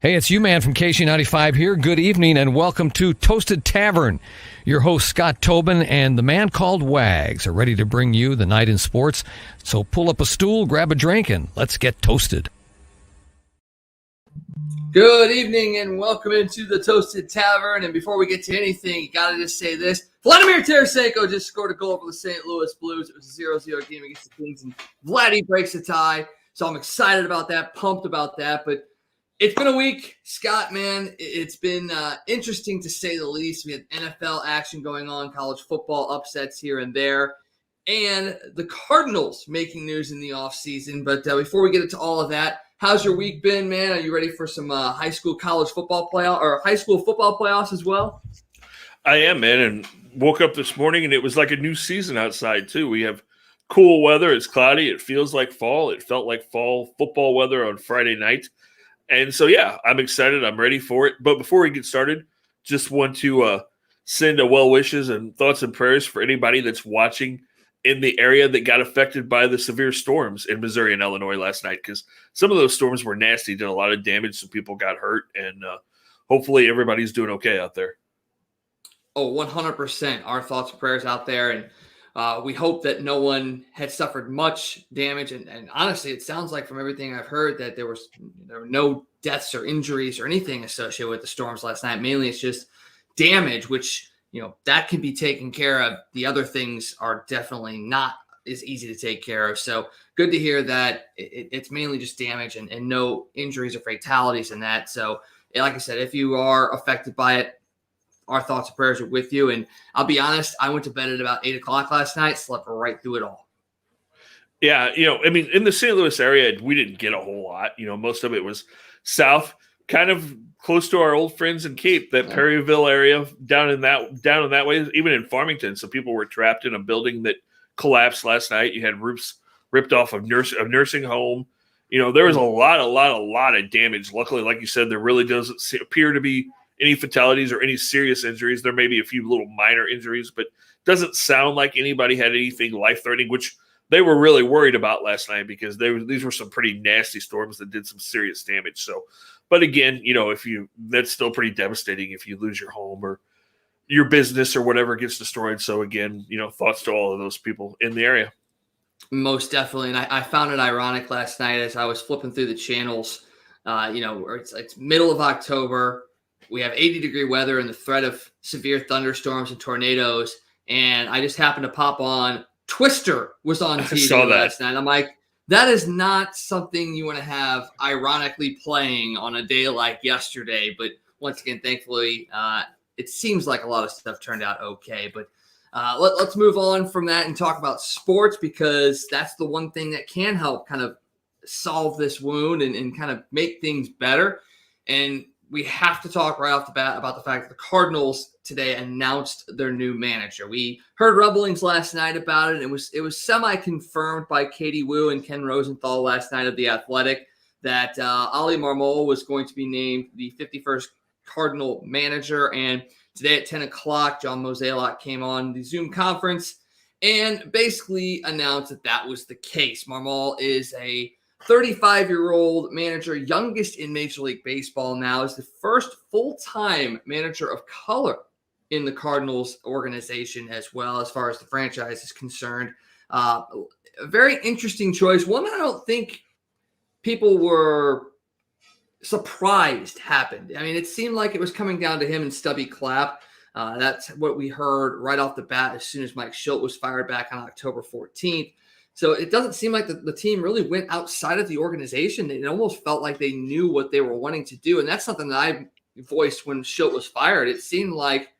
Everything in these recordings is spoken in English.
Hey, it's you, man, from KC95 here. Good evening and welcome to Toasted Tavern. Your host, Scott Tobin, and the man called Wags are ready to bring you the night in sports. So pull up a stool, grab a drink, and let's get toasted. Good evening and welcome into the Toasted Tavern. And before we get to anything, you got to just say this. Vladimir Tarasenko just scored a goal for the St. Louis Blues. It was a 0-0 game against the Kings, and Vladdy breaks a tie. So I'm excited about that, pumped about that. But it's been a week, Scott, man. It's been interesting to say the least. We had NFL action going on, college football upsets here and there, and the Cardinals making news in the offseason. But before we get into all of that, how's your week been, man? Are you ready for some high school college football playoff or high school football playoffs as well? I am, man, and woke up this morning and it was like a new season outside too. We have cool weather. It's cloudy. It feels like fall. It felt like fall football weather on Friday night. And so, yeah, I'm excited. I'm ready for it. But before we get started, just want to send a well wishes and thoughts and prayers for anybody that's watching in the area that got affected by the severe storms in Missouri and Illinois last night, because some of those storms were nasty, did a lot of damage. Some people got hurt, and hopefully everybody's doing okay out there. Oh, 100%. Our thoughts and prayers out there. And we hope that no one had suffered much damage. And honestly, it sounds like from everything I've heard that there were no deaths or injuries or anything associated with the storms last night. Mainly it's just damage, which, that can be taken care of. The other things are definitely not as easy to take care of. So good to hear that it's mainly just damage and no injuries or fatalities in that. So like I said, if you are affected by it, our thoughts and prayers are with you. And I'll be honest, I went to bed at about 8 o'clock last night, slept right through it all. Yeah, in the St. Louis area, we didn't get a whole lot. Most of it was south, kind of close to our old friends in Cape, that Perryville area, down in that way, even in Farmington. So people were trapped in a building that collapsed last night. You had roofs ripped off of nursing home. There was a lot of damage. Luckily, like you said, there really doesn't appear to be any fatalities or any serious injuries. There may be a few little minor injuries, but doesn't sound like anybody had anything life-threatening, which they were really worried about last night, because these were some pretty nasty storms that did some serious damage. So, but again, that's still pretty devastating if you lose your home or your business or whatever gets destroyed. So again, thoughts to all of those people in the area. Most definitely. And I found it ironic last night as I was flipping through the channels, where it's middle of October. We have 80-degree weather and the threat of severe thunderstorms and tornadoes. And I just happened to pop on. Twister was on TV last night. I'm like, that is not something you want to have ironically playing on a day like yesterday. But once again, thankfully, it seems like a lot of stuff turned out okay. But let's move on from that and talk about sports, because that's the one thing that can help kind of solve this wound and kind of make things better. And we have to talk right off the bat about the fact that the Cardinals today announced their new manager. We heard rumblings last night about it. It was semi-confirmed by Katie Wu and Ken Rosenthal last night of The Athletic that Ali Marmol was going to be named the 51st Cardinal manager. And today at 10 o'clock, John Mozeliak came on the Zoom conference and basically announced that was the case. Marmol is a 35-year-old manager, youngest in Major League Baseball now, is the first full-time manager of color in the Cardinals organization as well, as far as the franchise is concerned. A very interesting choice, one that I don't think people were surprised happened. I mean, it seemed like it was coming down to him and Stubby Clapp. That's what we heard right off the bat as soon as Mike Schilt was fired back on October 14th. So it doesn't seem like the team really went outside of the organization. It almost felt like they knew what they were wanting to do. And that's something that I voiced when Schilt was fired. It seemed like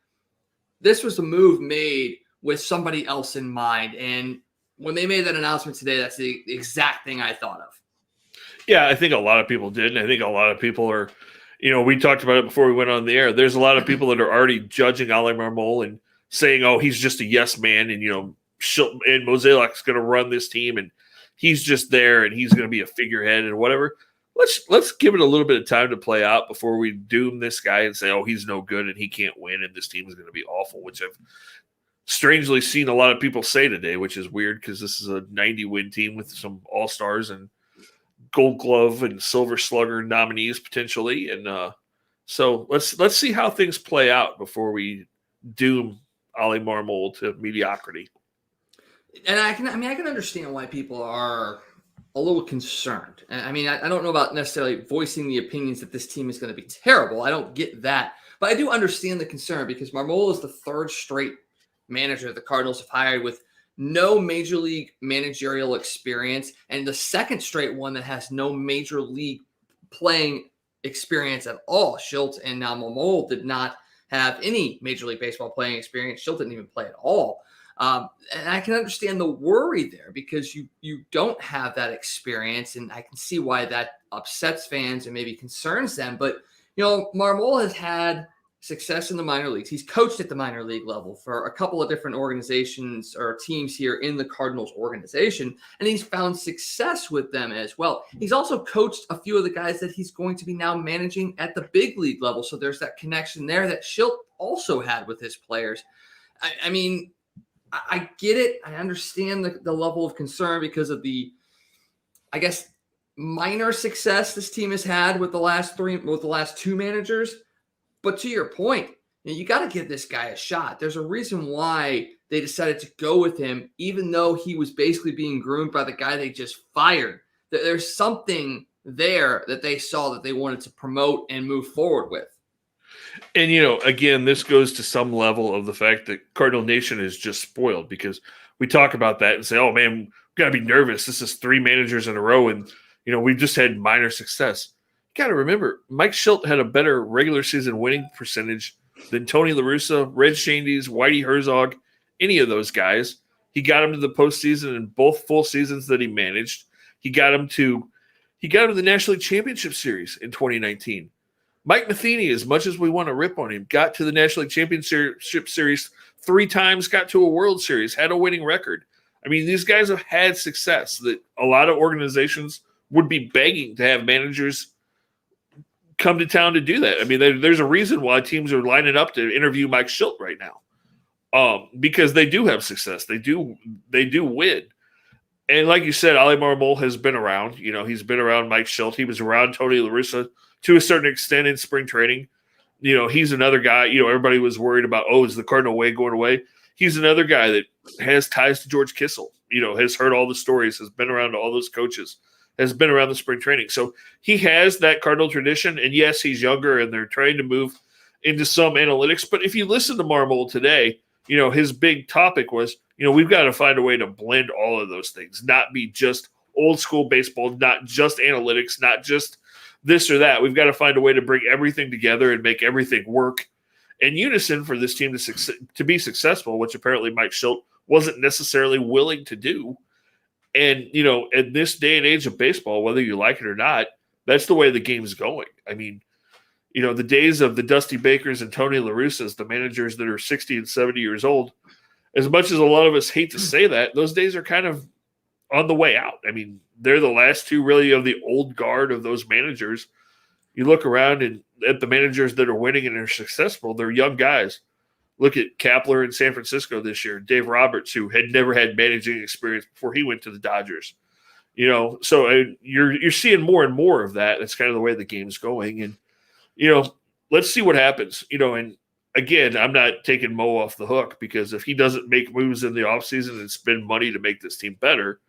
this was a move made with somebody else in mind. And when they made that announcement today, that's the exact thing I thought of. Yeah, I think a lot of people did. And I think a lot of people are, we talked about it before we went on the air. There's a lot of people that are already judging Ali Marmol and saying, oh, he's just a yes man. And, and Mozeliak's going to run this team, and he's just there, and he's going to be a figurehead and whatever. Let's give it a little bit of time to play out before we doom this guy and say, oh, he's no good and he can't win and this team is going to be awful, which I've strangely seen a lot of people say today, which is weird because this is a 90-win team with some all-stars and Gold Glove and Silver Slugger nominees potentially, and so let's see how things play out before we doom Ollie Marmol to mediocrity. And I can understand why people are a little concerned. I mean, I don't know about necessarily voicing the opinions that this team is going to be terrible. I don't get that. But I do understand the concern because Marmol is the third straight manager the Cardinals have hired with no major league managerial experience, and the second straight one that has no major league playing experience at all. Schilt and now Marmol did not have any Major League Baseball playing experience. Schilt didn't even play at all. And I can understand the worry there because you don't have that experience, and I can see why that upsets fans and maybe concerns them. But, Marmol has had success in the minor leagues. He's coached at the minor league level for a couple of different organizations or teams here in the Cardinals organization, and he's found success with them as well. He's also coached a few of the guys that he's going to be now managing at the big league level. So there's that connection there that Schilt also had with his players. I mean, I get it. I understand the level of concern because of the, I guess, minor success this team has had with the last two managers. But to your point, you got to give this guy a shot. There's a reason why they decided to go with him, even though he was basically being groomed by the guy they just fired. There's something there that they saw that they wanted to promote and move forward with. And, again, this goes to some level of the fact that Cardinal Nation is just spoiled because we talk about that and say, oh, man, we've got to be nervous. This is 3 managers in a row, and, we've just had minor success. You got to remember, Mike Schilt had a better regular season winning percentage than Tony La Russa, Red Shandies, Whitey Herzog, any of those guys. He got him to the postseason in both full seasons that he managed. He got him to the National League Championship Series in 2019. Mike Matheny, as much as we want to rip on him, got to the National League Championship Series 3 times, got to a World Series, had a winning record. I mean, these guys have had success that a lot of organizations would be begging to have managers come to town to do that. I mean, there's a reason why teams are lining up to interview Mike Schilt right now, because they do have success. They do win. And like you said, Ollie Marmol has been around. He's been around Mike Schilt. He was around Tony La Russa to a certain extent in spring training. He's another guy. Everybody was worried about, is the Cardinal way going away? He's another guy that has ties to George Kissel. Has heard all the stories, has been around all those coaches, has been around the spring training. So he has that Cardinal tradition. And yes, he's younger and they're trying to move into some analytics. But if you listen to Marmol today, his big topic was, we've got to find a way to blend all of those things, not be just old school baseball, not just analytics, not just this or that. We've got to find a way to bring everything together and make everything work in unison for this team to be successful, which apparently Mike Schilt wasn't necessarily willing to do. And, in this day and age of baseball, whether you like it or not, that's the way the game's going. I mean, the days of the Dusty Bakers and Tony La Russas, the managers that are 60 and 70 years old, as much as a lot of us hate to say that, those days are kind of on the way out. I mean, they're the last 2 really of the old guard of those managers. You look around and at the managers that are winning and are successful, they're young guys. Look at Kapler in San Francisco this year, Dave Roberts, who had never had managing experience before he went to the Dodgers. So you're seeing more and more of that. That's kind of the way the game's going. And, let's see what happens. And again, I'm not taking Mo off the hook because if he doesn't make moves in the offseason and spend money to make this team better,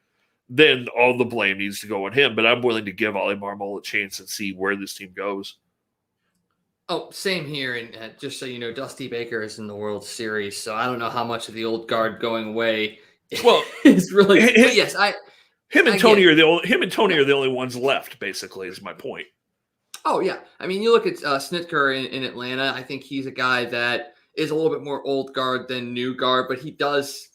then all the blame needs to go on him. But I'm willing to give Ollie Marmol a chance and see where this team goes. Oh, same here. And just so you know, Dusty Baker is in the World Series, so I don't know how much of the old guard going away is really. Yes, him and Tony are the only ones left. Basically, is my point. Oh yeah, I mean, you look at Snitker in Atlanta. I think he's a guy that is a little bit more old guard than new guard, but he does,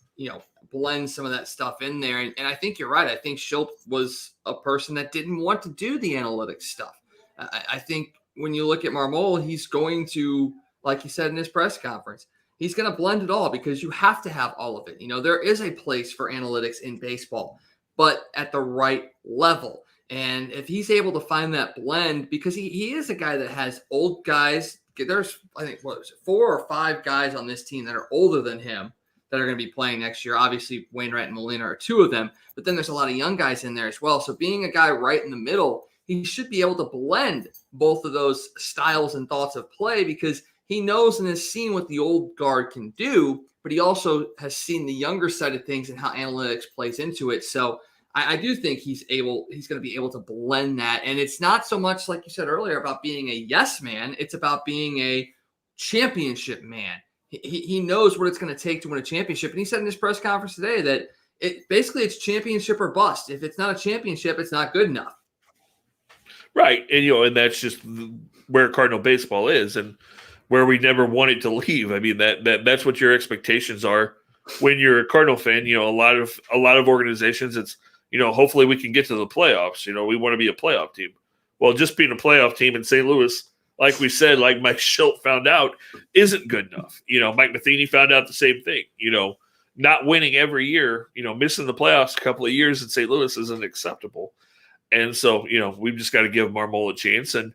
blend some of that stuff in there. And I think you're right. I think Schilt was a person that didn't want to do the analytics stuff. I think when you look at Marmol, he's going to, like he said in his press conference, he's going to blend it all because you have to have all of it. There is a place for analytics in baseball, but at the right level. And if he's able to find that blend, because he is a guy that has old guys. There's, I think, 4 or 5 guys on this team that are older than him that are going to be playing next year. Obviously, Wainwright and Molina are two of them, but then there's a lot of young guys in there as well. So being a guy right in the middle, he should be able to blend both of those styles and thoughts of play because he knows and has seen what the old guard can do, but he also has seen the younger side of things and how analytics plays into it. So I do think he's going to be able to blend that. And it's not so much, like you said earlier, about being a yes man. It's about being a championship man. He knows what it's going to take to win a championship. And he said in his press conference today that it's championship or bust. If it's not a championship, it's not good enough. Right. And, and that's just where Cardinal baseball is and where we never wanted to leave. I mean, that's what your expectations are when you're a Cardinal fan. A lot of organizations, it's, hopefully we can get to the playoffs. We want to be a playoff team. Well, just being a playoff team in St. Louis, like we said, like Mike Schilt found out, isn't good enough. Mike Matheny found out the same thing. Not winning every year, missing the playoffs a couple of years in St. Louis isn't acceptable. And so, we've just got to give Marmol a chance. And,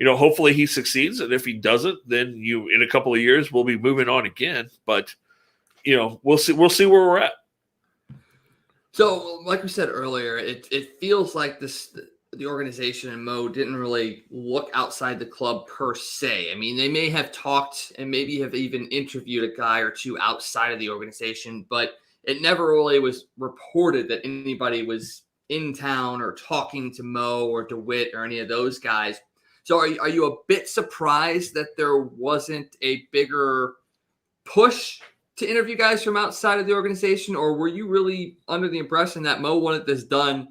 hopefully he succeeds. And if he doesn't, then in a couple of years, we'll be moving on again. But, we'll see where we're at. So, like we said earlier, it feels like the organization and Mo didn't really look outside the club per se. I mean, they may have talked and maybe have even interviewed a guy or two outside of the organization, but it never really was reported that anybody was in town or talking to Mo or DeWitt or any of those guys. So are you a bit surprised that there wasn't a bigger push to interview guys from outside of the organization, or were you really under the impression that Mo wanted this done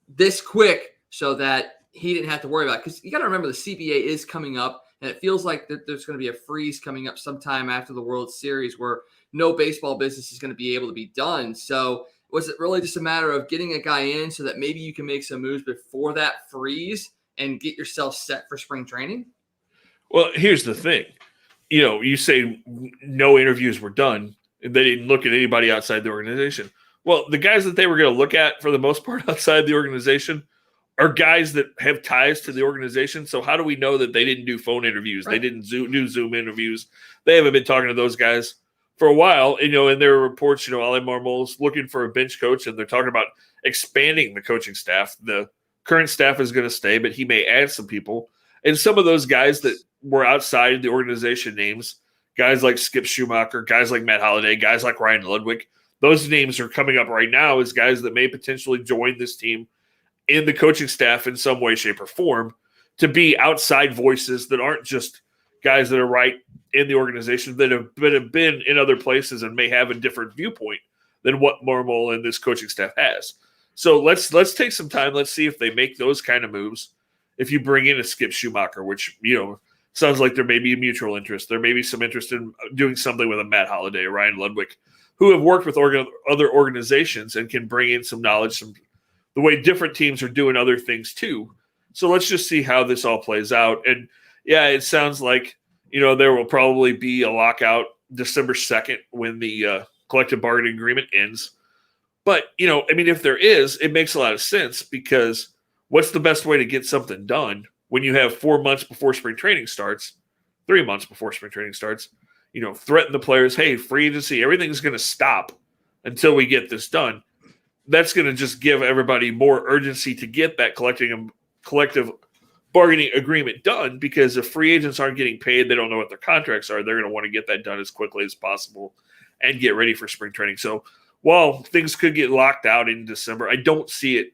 this quick so that he didn't have to worry about it? Because you got to remember the CBA is coming up, and it feels like there's going to be a freeze coming up sometime after the World Series where no baseball business is going to be able to be done. So was it really just a matter of getting a guy in so that maybe you can make some moves before that freeze and get yourself set for spring training? Well, here's the thing. You say no interviews were done and they didn't look at anybody outside the organization. Well, the guys that they were going to look at for the most part outside the organization are guys that have ties to the organization. So how do we know that they didn't do phone interviews? Right. They didn't do Zoom interviews. They haven't been talking to those guys for a while. And, in their reports, Ale Marmol's looking for a bench coach, and they're talking about expanding the coaching staff. The current staff is going to stay, but he may add some people. And some of those guys that were outside the organization names, guys like Skip Schumacher, guys like Matt Holliday, guys like Ryan Ludwig, those names are coming up right now as guys that may potentially join this team in the coaching staff in some way, shape, or form to be outside voices that aren't just guys that are right in the organization that have been in other places and may have a different viewpoint than what Marmol and this coaching staff has. So let's take some time. Let's see if they make those kind of moves. If you bring in a Skip Schumacher, which, sounds like there may be a mutual interest. There may be some interest in doing something with a Matt Holliday, Ryan Ludwig, who have worked with other organizations and can bring in some knowledge, the way different teams are doing other things too. So let's just see how this all plays out. And yeah, it sounds like, there will probably be a lockout December 2nd when the collective bargaining agreement ends. But, if there is, it makes a lot of sense because what's the best way to get something done when you have 4 months before spring training starts, 3 months before spring training starts, threaten the players, hey, free agency, everything's going to stop until we get this done. That's going to just give everybody more urgency to get that collective bargaining agreement done, because if free agents aren't getting paid, they don't know what their contracts are. They're going to want to get that done as quickly as possible and get ready for spring training. So while things could get locked out in December, I don't see it.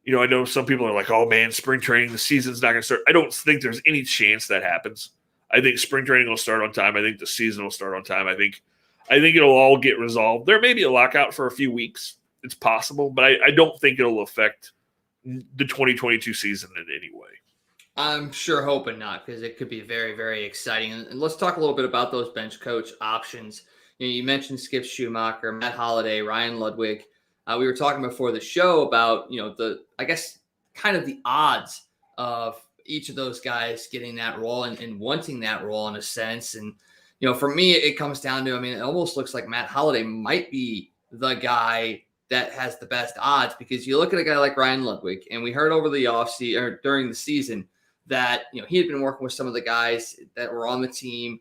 I know some people are like, oh man, spring training, the season's not going to start. I don't think there's any chance that happens. I think spring training will start on time. I think the season will start on time. I think it'll all get resolved. There may be a lockout for a few weeks. It's possible, but I don't think it'll affect the 2022 season in any way. I'm sure hoping not, because it could be very, very exciting. And let's talk a little bit about those bench coach options. You mentioned Skip Schumacher, Matt Holliday, Ryan Ludwig. We were talking before the show about, kind of the odds of each of those guys getting that role and wanting that role in a sense. And, for me, it comes down to, it almost looks like Matt Holliday might be the guy that has the best odds, because you look at a guy like Ryan Ludwig, and we heard over the offseason or during the season that, he had been working with some of the guys that were on the team.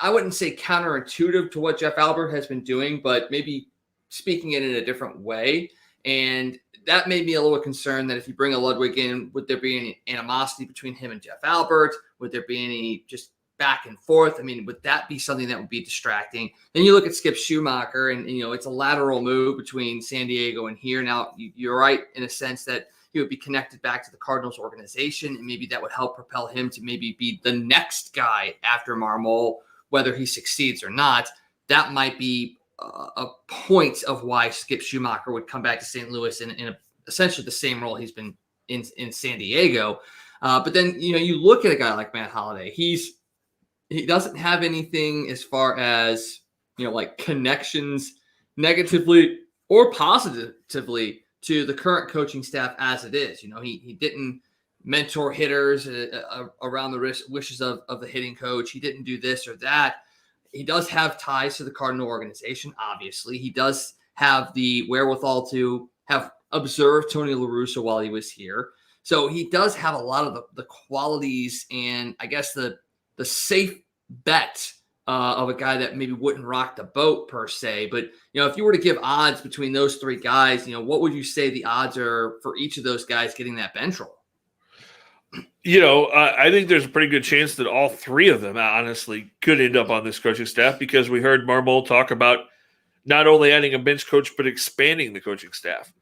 I wouldn't say counterintuitive to what Jeff Albert has been doing, but maybe speaking it in a different way. And that made me a little concerned that if you bring a Ludwig in, would there be any animosity between him and Jeff Albert? Would there be any just back and forth? I mean, would that be something that would be distracting? Then you look at Skip Schumacher, and it's a lateral move between San Diego and here. Now, you're right in a sense that he would be connected back to the Cardinals organization, and maybe that would help propel him to maybe be the next guy after Marmol, whether he succeeds or not. That might be a point of why Skip Schumacher would come back to St. Louis in essentially the same role he's been in San Diego. But then, you look at a guy like Matt Holliday. He doesn't have anything as far as, like connections negatively or positively to the current coaching staff as it is. He didn't mentor hitters around the wishes of the hitting coach. He didn't do this or that. He does have ties to the Cardinal organization, obviously. He does have the wherewithal to have observed Tony La Russa while he was here. So he does have a lot of the qualities and I guess the safe bet of a guy that maybe wouldn't rock the boat per se. But, if you were to give odds between those three guys, what would you say the odds are for each of those guys getting that bench role? I think there's a pretty good chance that all three of them, honestly, could end up on this coaching staff because we heard Marmol talk about not only adding a bench coach, but expanding the coaching staff.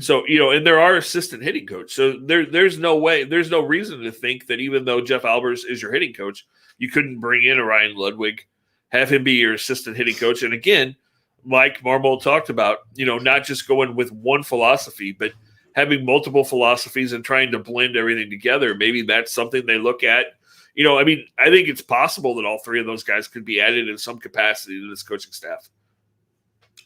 So, and there are assistant hitting coach. So there's no reason to think that even though Jeff Albers is your hitting coach, you couldn't bring in a Ryan Ludwig, have him be your assistant hitting coach. And again, like Marmol talked about, not just going with one philosophy, but having multiple philosophies and trying to blend everything together. Maybe that's something they look at. I think it's possible that all three of those guys could be added in some capacity to this coaching staff.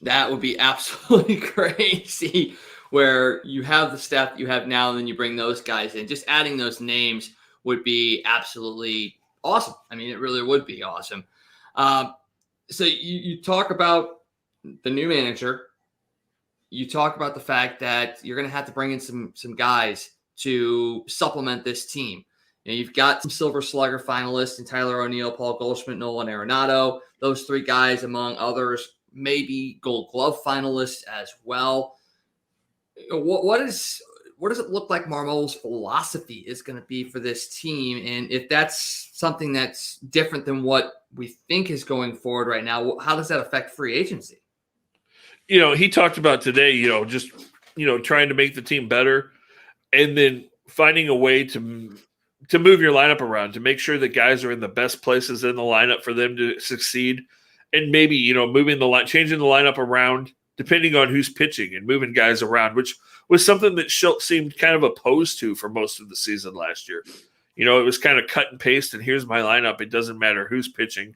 That would be absolutely crazy, where you have the staff that you have now and then you bring those guys in. Just adding those names would be absolutely awesome. I mean, it really would be awesome. So you talk about the new manager. You talk about the fact that you're going to have to bring in some guys to supplement this team. You've got some Silver Slugger finalists in Tyler O'Neill, Paul Goldschmidt, Nolan Arenado. Those three guys, among others, maybe Gold Glove finalists as well. What does it look like Marmol's philosophy is going to be for this team? And if that's something that's different than what we think is going forward right now, how does that affect free agency? He talked about today, just, trying to make the team better and then finding a way to move your lineup around to make sure that guys are in the best places in the lineup for them to succeed. And maybe, changing the lineup around depending on who's pitching and moving guys around, which was something that Schilt seemed kind of opposed to for most of the season last year. It was kind of cut and paste and here's my lineup. It doesn't matter who's pitching.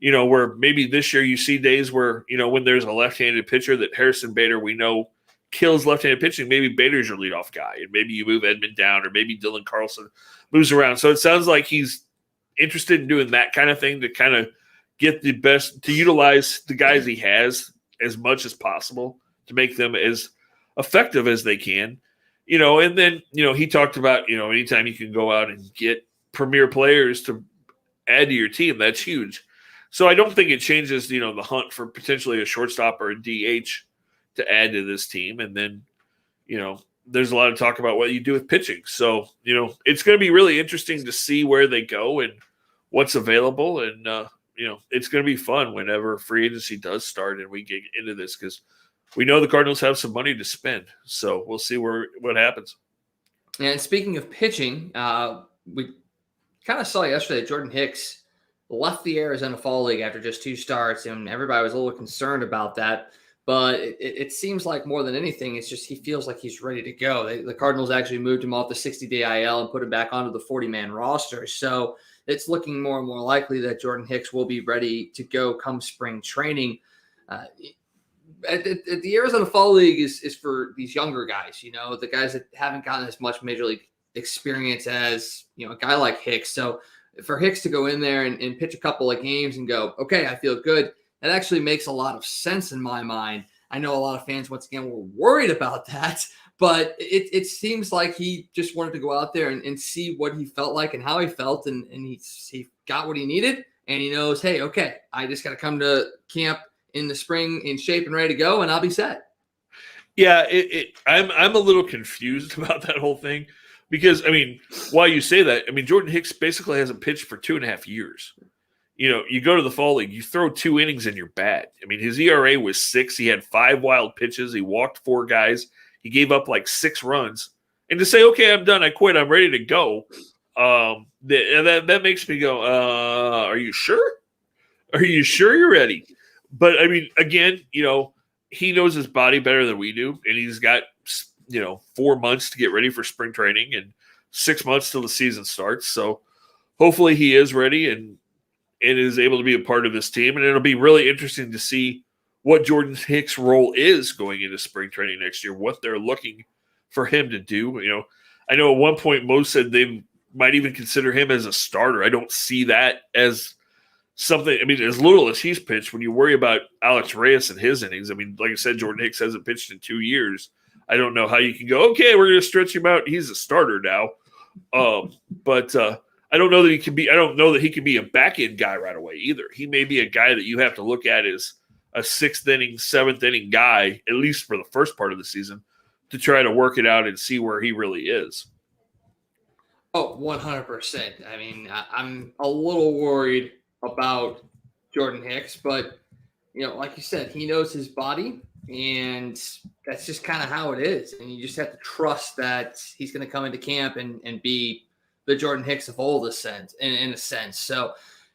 Where maybe this year you see days where, when there's a left-handed pitcher that Harrison Bader, we know, kills left-handed pitching, maybe Bader's your leadoff guy, and maybe you move Edmund down, or maybe Dylan Carlson moves around. So it sounds like he's interested in doing that kind of thing to kind of get the best, to utilize the guys he has as much as possible to make them as effective as they can. And then, he talked about, anytime you can go out and get premier players to add to your team, that's huge. So I don't think it changes, the hunt for potentially a shortstop or a DH to add to this team. And then, there's a lot of talk about what you do with pitching. So, it's going to be really interesting to see where they go and what's available. And, it's going to be fun whenever free agency does start and we get into this because we know the Cardinals have some money to spend. So we'll see what happens. And speaking of pitching, we kind of saw yesterday Jordan Hicks left the Arizona Fall League after just 2 starts, and everybody was a little concerned about that. But it seems like more than anything, it's just he feels like he's ready to go. The Cardinals actually moved him off the 60-day IL and put him back onto the 40-man roster. So it's looking more and more likely that Jordan Hicks will be ready to go come spring training. The Arizona Fall League is for these younger guys, the guys that haven't gotten as much major league experience as, a guy like Hicks. So for Hicks to go in there and pitch a couple of games and go, okay, I feel good, that actually makes a lot of sense in my mind. I know a lot of fans, once again, were worried about that, but it seems like he just wanted to go out there and see what he felt like and how he felt, and he got what he needed, and he knows, hey, okay, I just got to come to camp in the spring in shape and ready to go, and I'll be set. Yeah, I'm a little confused about that whole thing because, I mean, while you say that, I mean, Jordan Hicks basically hasn't pitched for 2.5 years. You go to the fall league, you throw 2 innings and you're bad. I mean, his ERA was 6. He had 5 wild pitches. He walked 4 guys. He gave up like 6 runs. And to say, okay, I'm done. I quit. I'm ready to go. That makes me go, are you sure? Are you sure you're ready? But, I mean, again, he knows his body better than we do. And he's got, 4 months to get ready for spring training and 6 months till the season starts. So hopefully he is ready and is able to be a part of this team. And it'll be really interesting to see what Jordan Hicks' role is going into spring training next year, what they're looking for him to do. I know at one point Mo said they might even consider him as a starter. I don't see that as something. I mean, as little as he's pitched, when you worry about Alex Reyes and his innings, I mean, like I said, Jordan Hicks hasn't pitched in 2 years. I don't know how you can go, okay, we're going to stretch him out. He's a starter now. But I don't know that he can be. I don't know that he can be a back end guy right away either. He may be a guy that you have to look at as a 6th inning, 7th inning guy, at least for the first part of the season, to try to work it out and see where he really is. Oh, 100%. I mean, I'm a little worried about Jordan Hicks, but like you said, he knows his body, and that's just kind of how it is. And you just have to trust that he's going to come into camp and be the Jordan Hicks of old, in a sense. So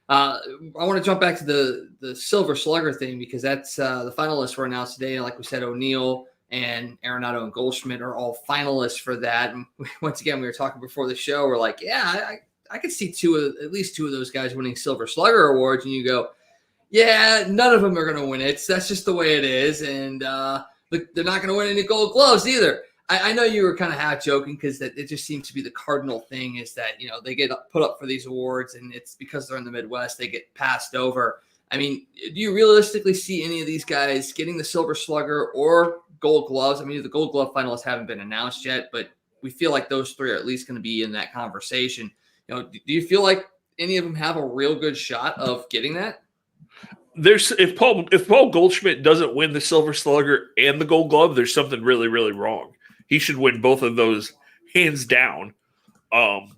I want to jump back to the Silver Slugger thing, because that's the finalists were announced today. And like we said, O'Neill and Arenado and Goldschmidt are all finalists for that. And once again, we were talking before the show. We're like, yeah, I could see at least two of those guys winning Silver Slugger awards. And you go, yeah, none of them are going to win it. That's just the way it is. And they're not going to win any Gold Gloves either. I know you were kind of half joking, because it just seems to be the cardinal thing, is that, they get put up for these awards, and it's because they're in the Midwest, they get passed over. I mean, do you realistically see any of these guys getting the Silver Slugger or Gold Gloves? I mean, the Gold Glove finalists haven't been announced yet, but we feel like those 3 are at least going to be in that conversation. Do you feel like any of them have a real good shot of getting that? If Paul Goldschmidt doesn't win the Silver Slugger and the Gold Glove, there's something really, really wrong. He should win both of those hands down.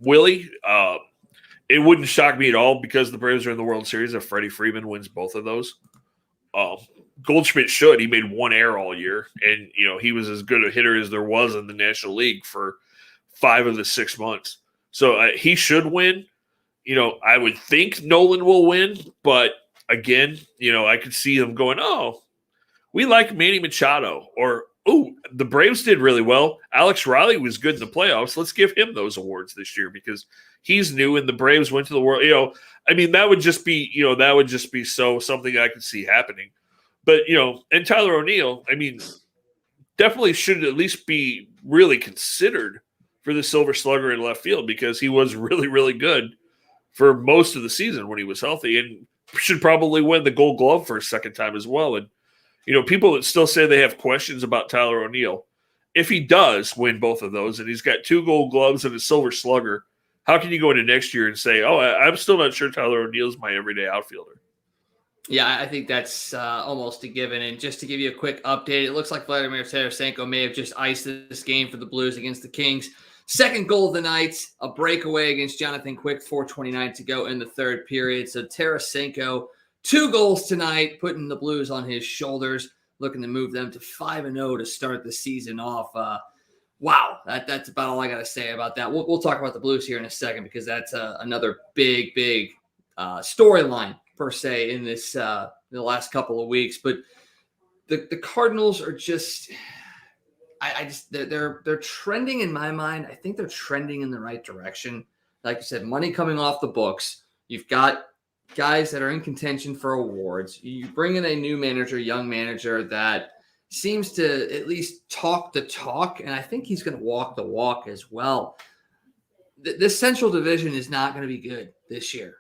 Willie, it wouldn't shock me at all, because the Braves are in the World Series, if Freddie Freeman wins both of those. Goldschmidt should. He made 1 error all year, and he was as good a hitter as there was in the National League for 5 of the 6 months. So he should win. I would think Nolan will win, but again, I could see them going, oh, we like Manny Machado, or, oh, the Braves did really well. Alex Riley was good in the playoffs. Let's give him those awards this year, because he's new and the Braves went to the World. I mean, that would just be, something I could see happening. But, and Tyler O'Neill, I mean, definitely should at least be really considered for the Silver Slugger in left field, because he was really, really good for most of the season when he was healthy, and should probably win the Gold Glove for a second time as well. And, people that still say they have questions about Tyler O'Neill, if he does win both of those and he's got 2 Gold Gloves and a Silver Slugger, how can you go into next year and say, oh, I'm still not sure Tyler O'Neill is my everyday outfielder? Yeah, I think that's almost a given. And just to give you a quick update, it looks like Vladimir Tarasenko may have just iced this game for the Blues against the Kings. Second goal of the night, a breakaway against Jonathan Quick, 4:29 to go in the third period. So Tarasenko, 2 goals tonight, putting the Blues on his shoulders, looking to move them to 5-0 to start the season off. Wow, that's about all I got to say about that. We'll talk about the Blues here in a second, because that's another big storyline per se in this in the last couple of weeks. But the Cardinals are just, they're trending in my mind. I think they're trending in the right direction. Like you said, money coming off the books. You've got guys that are in contention for awards. You bring in a new manager, young manager that seems to at least talk the talk, and I think he's going to walk the walk as well. This Central Division is not going to be good this year.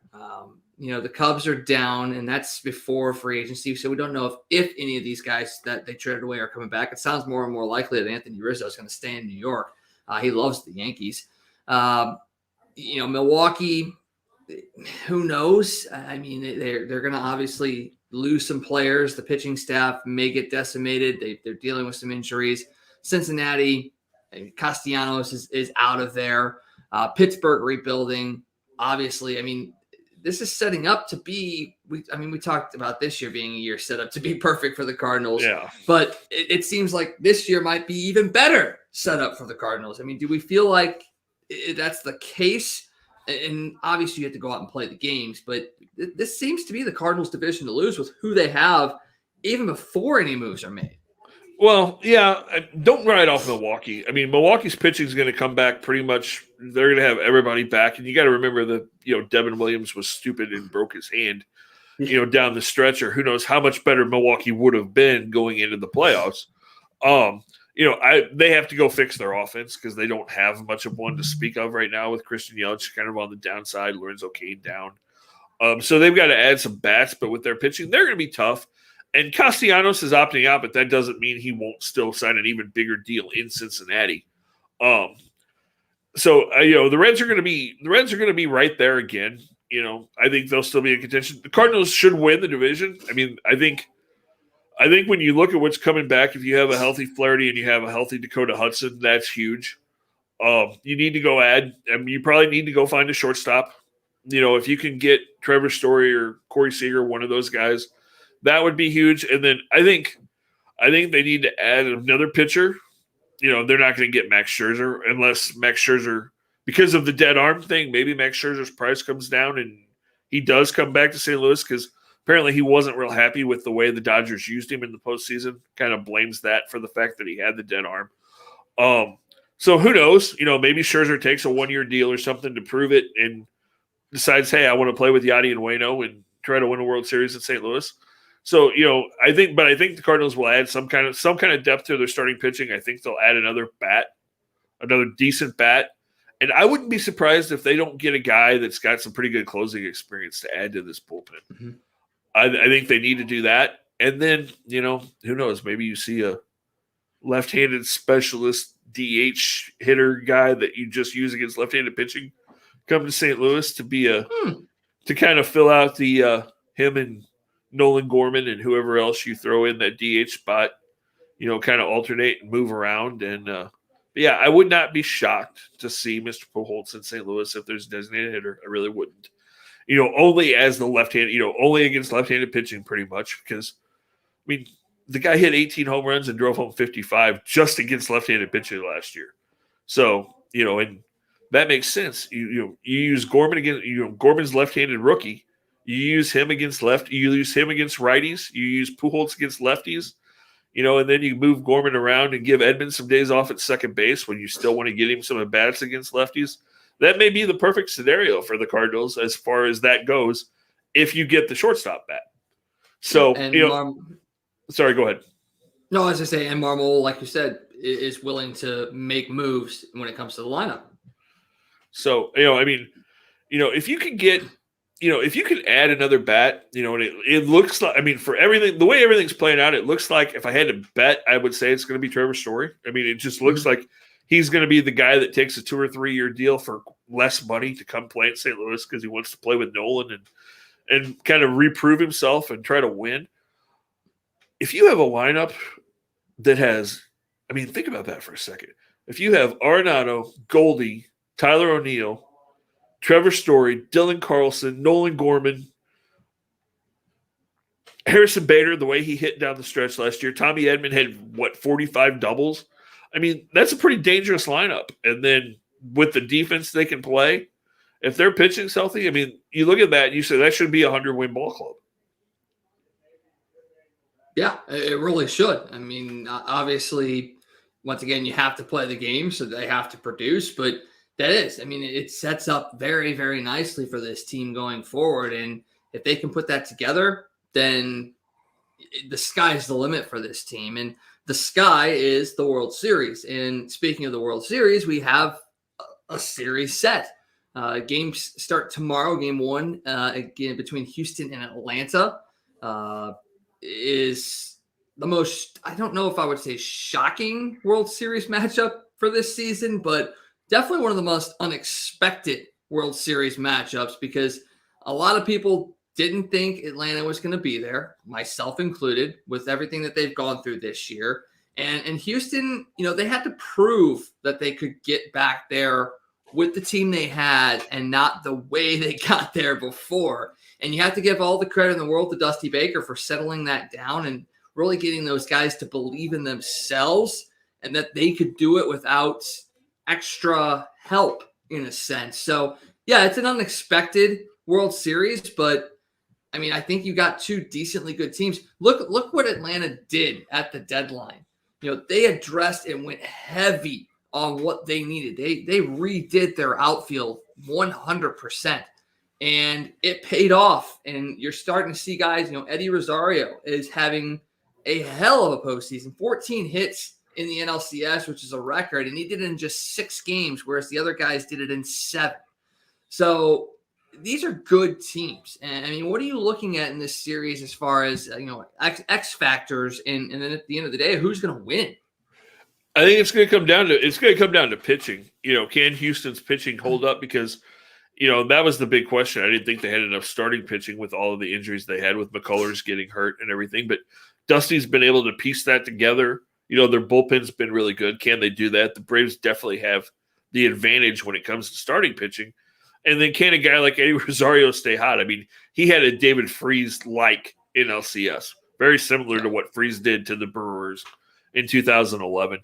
The Cubs are down, and that's before free agency, so we don't know if any of these guys that they traded away are coming back. It sounds more and more likely that Anthony Rizzo is going to stay in New York. He loves the Yankees. Milwaukee, who knows? I mean, they're going to obviously lose some players. The pitching staff may get decimated. They're dealing with some injuries. Cincinnati, Castellanos is out of there. Pittsburgh rebuilding. Obviously, I mean, this is setting up to be. We talked about this year being a year set up to be perfect for the Cardinals. Yeah. But it seems like this year might be even better set up for the Cardinals. I mean, do we feel like that's the case? And obviously you have to go out and play the games, but this seems to be the Cardinals' division to lose with who they have, even before any moves are made. Well, yeah, don't write off Milwaukee. I mean, Milwaukee's pitching is going to come back pretty much. They're going to have everybody back, and you got to remember that Devin Williams was stupid and broke his hand, down the stretch, or who knows how much better Milwaukee would have been going into the playoffs. They have to go fix their offense because they don't have much of one to speak of right now with Christian Yelich kind of on the downside, Lorenzo Cain down. So they've got to add some bats, but with their pitching, they're going to be tough. And Castellanos is opting out, but that doesn't mean he won't still sign an even bigger deal in Cincinnati. The Reds are going to be right there again. I think they'll still be in contention. The Cardinals should win the division. I mean, I think when you look at what's coming back, if you have a healthy Flaherty and you have a healthy Dakota Hudson, that's huge. You need to go you probably need to go find a shortstop. If you can get Trevor Story or Corey Seager, one of those guys, that would be huge. And then I think they need to add another pitcher. They're not going to get Max Scherzer unless Max Scherzer, because of the dead arm thing, maybe Max Scherzer's price comes down and he does come back to St. Louis because apparently he wasn't real happy with the way the Dodgers used him in the postseason. Kind of blames that for the fact that he had the dead arm. So who knows? Maybe Scherzer takes a 1-year deal or something to prove it and decides, hey, I want to play with Yadi and Waino and try to win a World Series in St. Louis. So, I think the Cardinals will add some kind of depth to their starting pitching. I think they'll add another decent bat. And I wouldn't be surprised if they don't get a guy that's got some pretty good closing experience to add to this bullpen. Mm-hmm. I think they need to do that. And then, who knows? Maybe you see a left-handed specialist DH hitter guy that you just use against left-handed pitching come to St. Louis to be to kind of fill out the him and Nolan Gorman and whoever else you throw in that DH spot, kind of alternate and move around. And yeah, I would not be shocked to see Mr. Pujols in St. Louis if there's a designated hitter. I really wouldn't. Only as the left-handed, only against left-handed pitching pretty much because, the guy hit 18 home runs and drove home 55 just against left-handed pitching last year. So, and that makes sense. You use Gorman against, Gorman's left-handed rookie. You use him against you use him against righties. You use Pujols against lefties, and then you move Gorman around and give Edmonds some days off at second base when you still want to get him some at-bats against lefties. That may be the perfect scenario for the Cardinals as far as that goes if you get the shortstop bat. So, sorry, go ahead. No, as I say, and Marmol, like you said, is willing to make moves when it comes to the lineup. So, if you can get – if you can add another bat, and it looks like, for everything, the way everything's playing out, it looks like if I had to bet, I would say it's going to be Trevor Story. It just looks like he's going to be the guy that takes a 2 or 3 year deal for less money to come play in St. Louis because he wants to play with Nolan and kind of reprove himself and try to win. If you have a lineup that has, think about that for a second. If you have Arenado, Goldie, Tyler O'Neill, Trevor Story, Dylan Carlson, Nolan Gorman, Harrison Bader, the way he hit down the stretch last year. Tommy Edman had, 45 doubles? That's a pretty dangerous lineup. And then with the defense they can play, if their pitching's healthy, you look at that and you say that should be a 100-win ball club. Yeah, it really should. Obviously, once again, you have to play the game, so they have to produce, but that is, it sets up very, very nicely for this team going forward. And if they can put that together, then the sky's the limit for this team. And the sky is the World Series. And speaking of the World Series, we have a series set. Games start tomorrow. Game 1, again, between Houston and Atlanta, is the most, I don't know if I would say shocking World Series matchup for this season, but definitely one of the most unexpected World Series matchups because a lot of people didn't think Atlanta was going to be there, myself included, with everything that they've gone through this year. And Houston, they had to prove that they could get back there with the team they had and not the way they got there before. And you have to give all the credit in the world to Dusty Baker for settling that down and really getting those guys to believe in themselves and that they could do it without extra help in a sense. So, yeah, it's an unexpected World Series, but I mean, I think you got two decently good teams. Look what Atlanta did at the deadline. They addressed and went heavy on what they needed. They redid their outfield 100%, and it paid off. And you're starting to see guys, Eddie Rosario is having a hell of a postseason, 14 hits in the NLCS, which is a record, and he did it in just 6 games, whereas the other guys did it in 7. So these are good teams. And I mean, what are you looking at in this series as far as, X factors and then at the end of the day, who's going to win? I think it's going to come down to pitching. Can Houston's pitching hold up? Because, that was the big question. I didn't think they had enough starting pitching with all of the injuries they had with McCullers getting hurt and everything. But Dusty's been able to piece that together. Their bullpen's been really good. Can they do that? The Braves definitely have the advantage when it comes to starting pitching. And then can a guy like Eddie Rosario stay hot? I mean, he had a David Freese-like NLCS, very similar to what Freese did to the Brewers in 2011.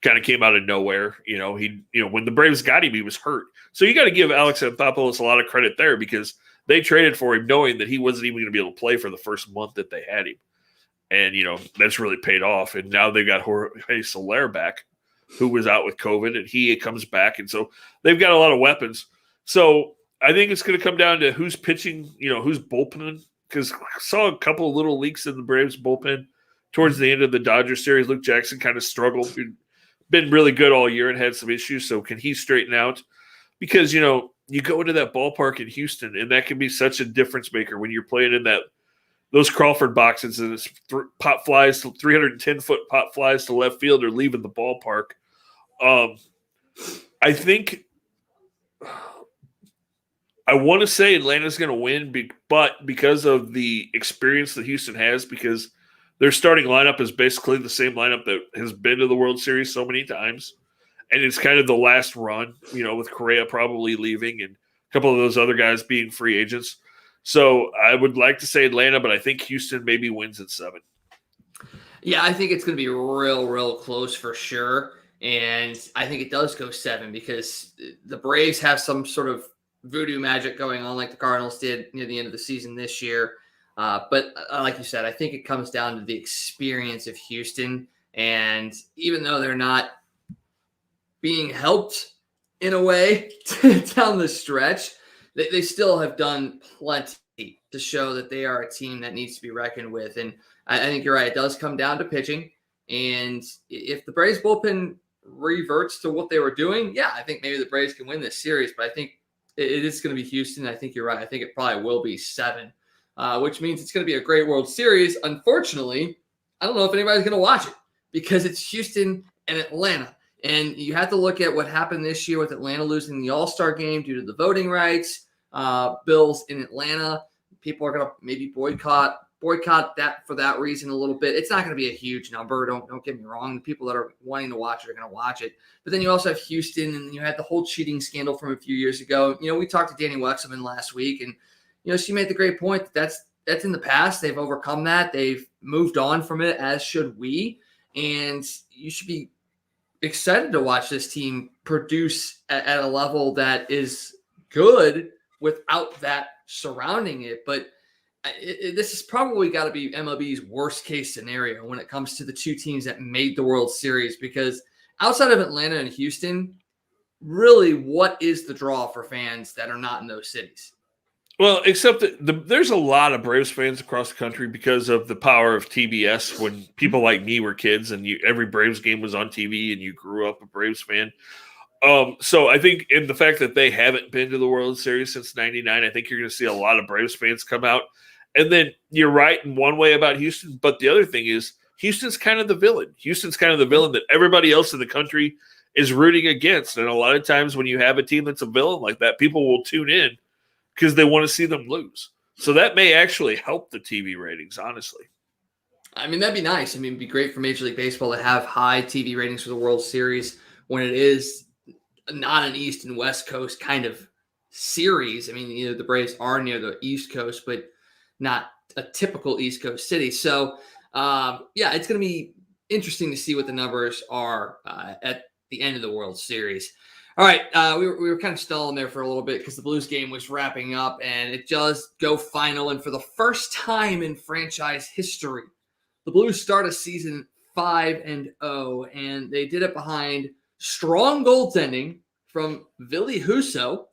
Kind of came out of nowhere. When the Braves got him, he was hurt. So you got to give Alex Anthopoulos a lot of credit there because they traded for him knowing that he wasn't even going to be able to play for the first month that they had him. And, that's really paid off. And now they've got Jorge Soler back, who was out with COVID, and he comes back. And so they've got a lot of weapons. So I think it's going to come down to who's pitching, who's bullpenning, because I saw a couple of little leaks in the Braves bullpen towards the end of the Dodgers series. Luke Jackson kind of struggled, been really good all year and had some issues. So can he straighten out? Because, you go into that ballpark in Houston, and that can be such a difference maker when you're playing in those Crawford boxes and it's pop flies, 310-foot pop flies to left field or leaving the ballpark. I think – I want to say Atlanta's going to win, but because of the experience that Houston has, because their starting lineup is basically the same lineup that has been to the World Series so many times, and it's kind of the last run, with Correa probably leaving and a couple of those other guys being free agents. So I would like to say Atlanta, but I think Houston maybe wins at 7. Yeah, I think it's going to be real close for sure, and I think it does go 7 because the Braves have some sort of voodoo magic going on like the Cardinals did near the end of the season this year. But like you said, I think it comes down to the experience of Houston. And even though they're not being helped in a way down the stretch, they still have done plenty to show that they are a team that needs to be reckoned with. And I think you're right. It does come down to pitching. And if the Braves bullpen reverts to what they were doing, yeah, I think maybe the Braves can win this series. But I think it is going to be Houston. I think you're right. I think it probably will be 7, which means it's going to be a great World Series. Unfortunately, I don't know if anybody's going to watch it because it's Houston and Atlanta. And you have to look at what happened this year with Atlanta losing the All-Star game due to the voting rights bills in Atlanta. People are going to maybe boycott that for that reason a little bit. It's not going to be a huge number. Don't get me wrong. The people that are wanting to watch it are going to watch it. But then you also have Houston, and you had the whole cheating scandal from a few years ago. We talked to Danny Wexelman last week, and she made the great point that that's in the past. They've overcome that. They've moved on from it, as should we. And you should be excited to watch this team produce at a level that is good without that surrounding it. But this has probably got to be MLB's worst case scenario when it comes to the two teams that made the World Series, because outside of Atlanta and Houston, really, what is the draw for fans that are not in those cities? Well, except that there's a lot of Braves fans across the country because of the power of TBS. When people like me were kids and every Braves game was on TV and you grew up a Braves fan. So I think in the fact that they haven't been to the World Series since 99, I think you're going to see a lot of Braves fans come out. And then you're right in one way about Houston, but the other thing is Houston's kind of the villain. Houston's kind of the villain that everybody else in the country is rooting against. And a lot of times when you have a team that's a villain like that, people will tune in because they want to see them lose. So that may actually help the TV ratings, honestly. I mean, that'd be nice. I mean, it'd be great for Major League Baseball to have high TV ratings for the World Series when it is not an East and West Coast kind of series. I mean, the Braves are near the East Coast, but not a typical East Coast city. So, it's going to be interesting to see what the numbers are at the end of the World Series. All right, we were kind of stalling there for a little bit because the Blues game was wrapping up, and it does go final. And for the first time in franchise history, the Blues start a season 5-0, and they did it behind strong goaltending from Ville Husso,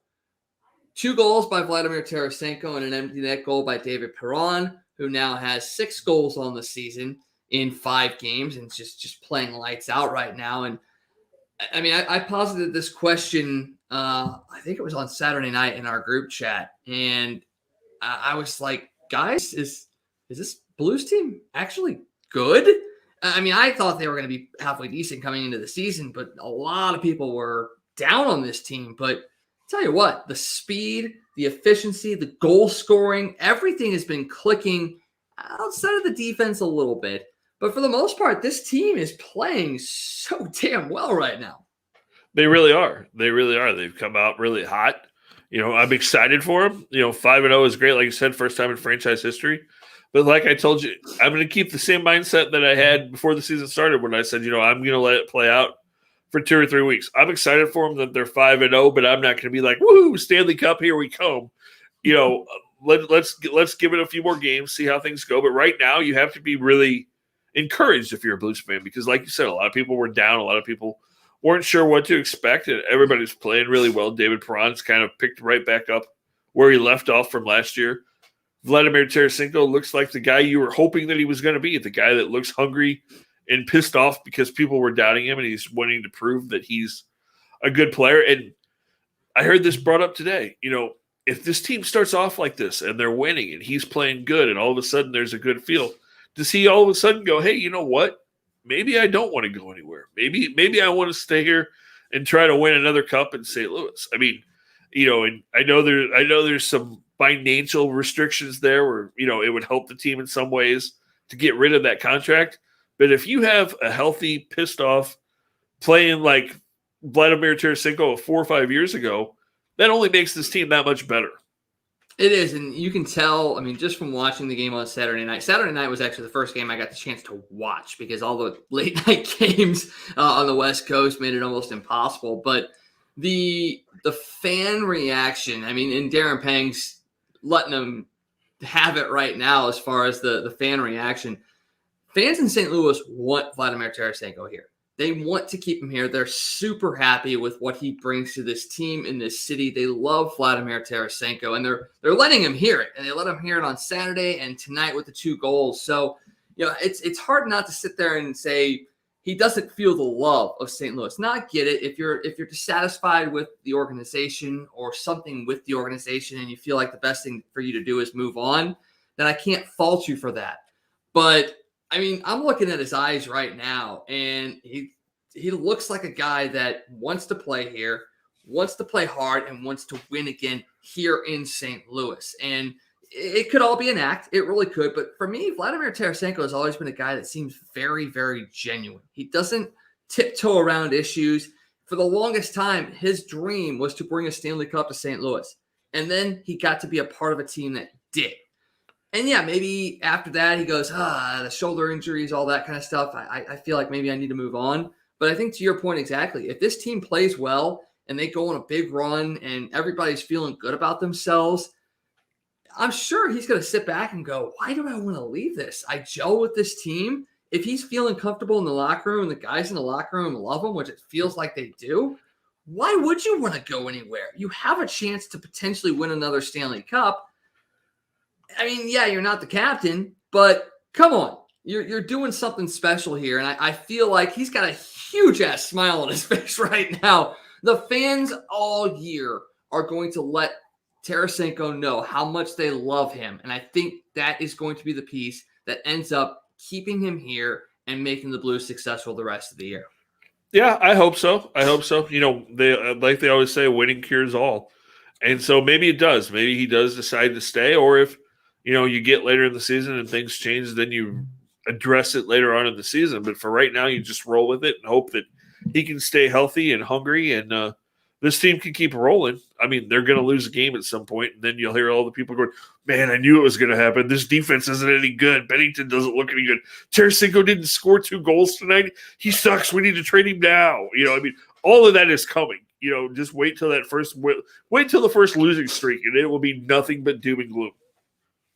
2 goals by Vladimir Tarasenko, and an empty net goal by David Perron, who now has 6 goals on the season in 5 games and just playing lights out right now. And I mean, I posited this question, I think it was on Saturday night in our group chat, and I was like, guys, is this Blues team actually good? I mean, I thought they were going to be halfway decent coming into the season, but a lot of people were down on this team. But tell you what, the speed, the efficiency, the goal scoring, everything has been clicking outside of the defense a little bit. But for the most part, this team is playing so damn well right now. They really are. They really are. They've come out really hot. I'm excited for them. 5-0 is great. Like you said, first time in franchise history. But like I told you, I'm going to keep the same mindset that I had before the season started when I said, I'm going to let it play out for 2 or 3 weeks. I'm excited for them that they're 5-0, but I'm not going to be like, woohoo, Stanley Cup, here we come. Let's give it a few more games, see how things go. But right now, you have to be really encouraged if you're a Blues fan because, like you said, a lot of people were down. A lot of people weren't sure what to expect, and everybody's playing really well. David Perron's kind of picked right back up where he left off from last year. Vladimir Tarasenko looks like the guy you were hoping that he was going to be, the guy that looks hungry and pissed off because people were doubting him, and he's wanting to prove that he's a good player. And I heard this brought up today. If this team starts off like this and they're winning and he's playing good and all of a sudden there's a good feel, does he all of a sudden go, hey, you know what? Maybe I don't want to go anywhere. Maybe I want to stay here and try to win another cup in St. Louis. I mean, and I know there's some financial restrictions there where, it would help the team in some ways to get rid of that contract. But if you have a healthy, pissed off, playing like Vladimir Tarasenko 4 or 5 years ago, that only makes this team that much better. It is, and you can tell, I mean, just from watching the game on Saturday night. Saturday night was actually the first game I got the chance to watch because all the late night games on the West Coast made it almost impossible. But the fan reaction, I mean, and Darren Pang's letting them have it right now as far as the fan reaction. Fans in St. Louis want Vladimir Tarasenko here. They want to keep him here. They're super happy with what he brings to this team in this city. They love Vladimir Tarasenko, and they're letting him hear it. And they let him hear it on Saturday and tonight with the 2 goals. So, it's hard not to sit there and say he doesn't feel the love of St. Louis. Not get it. If you're dissatisfied with the organization or something with the organization and you feel like the best thing for you to do is move on, then I can't fault you for that. But I mean, I'm looking at his eyes right now, and he looks like a guy that wants to play here, wants to play hard, and wants to win again here in St. Louis. And it could all be an act. It really could. But for me, Vladimir Tarasenko has always been a guy that seems very, very genuine. He doesn't tiptoe around issues. For the longest time, his dream was to bring a Stanley Cup to St. Louis. And then he got to be a part of a team that did. And yeah, maybe after that he goes, the shoulder injuries, all that kind of stuff. I feel like maybe I need to move on. But I think to your point exactly, if this team plays well and they go on a big run and everybody's feeling good about themselves, I'm sure he's going to sit back and go, why do I want to leave this? I gel with this team. If he's feeling comfortable in the locker room and the guys in the locker room love him, which it feels like they do, why would you want to go anywhere? You have a chance to potentially win another Stanley Cup. I mean, yeah, you're not the captain, but come on. You're doing something special here, and I feel like he's got a huge-ass smile on his face right now. The fans all year are going to let Tarasenko know how much they love him, and I think that is going to be the piece that ends up keeping him here and making the Blues successful the rest of the year. Yeah, I hope so. You know, they always say, winning cures all, and so maybe it does. Maybe he does decide to stay, or if you get later in the season and things change, then you address it later on in the season. But for right now, you just roll with it and hope that he can stay healthy and hungry, and this team can keep rolling. I mean, they're going to lose a game at some point, and then you'll hear all the people going, "Man, I knew it was going to happen. This defense isn't any good. Bennington doesn't look any good. Tarasenko didn't score 2 goals tonight. He sucks. We need to trade him now." I mean, all of that is coming. Just wait till wait till the first losing streak, and it will be nothing but doom and gloom.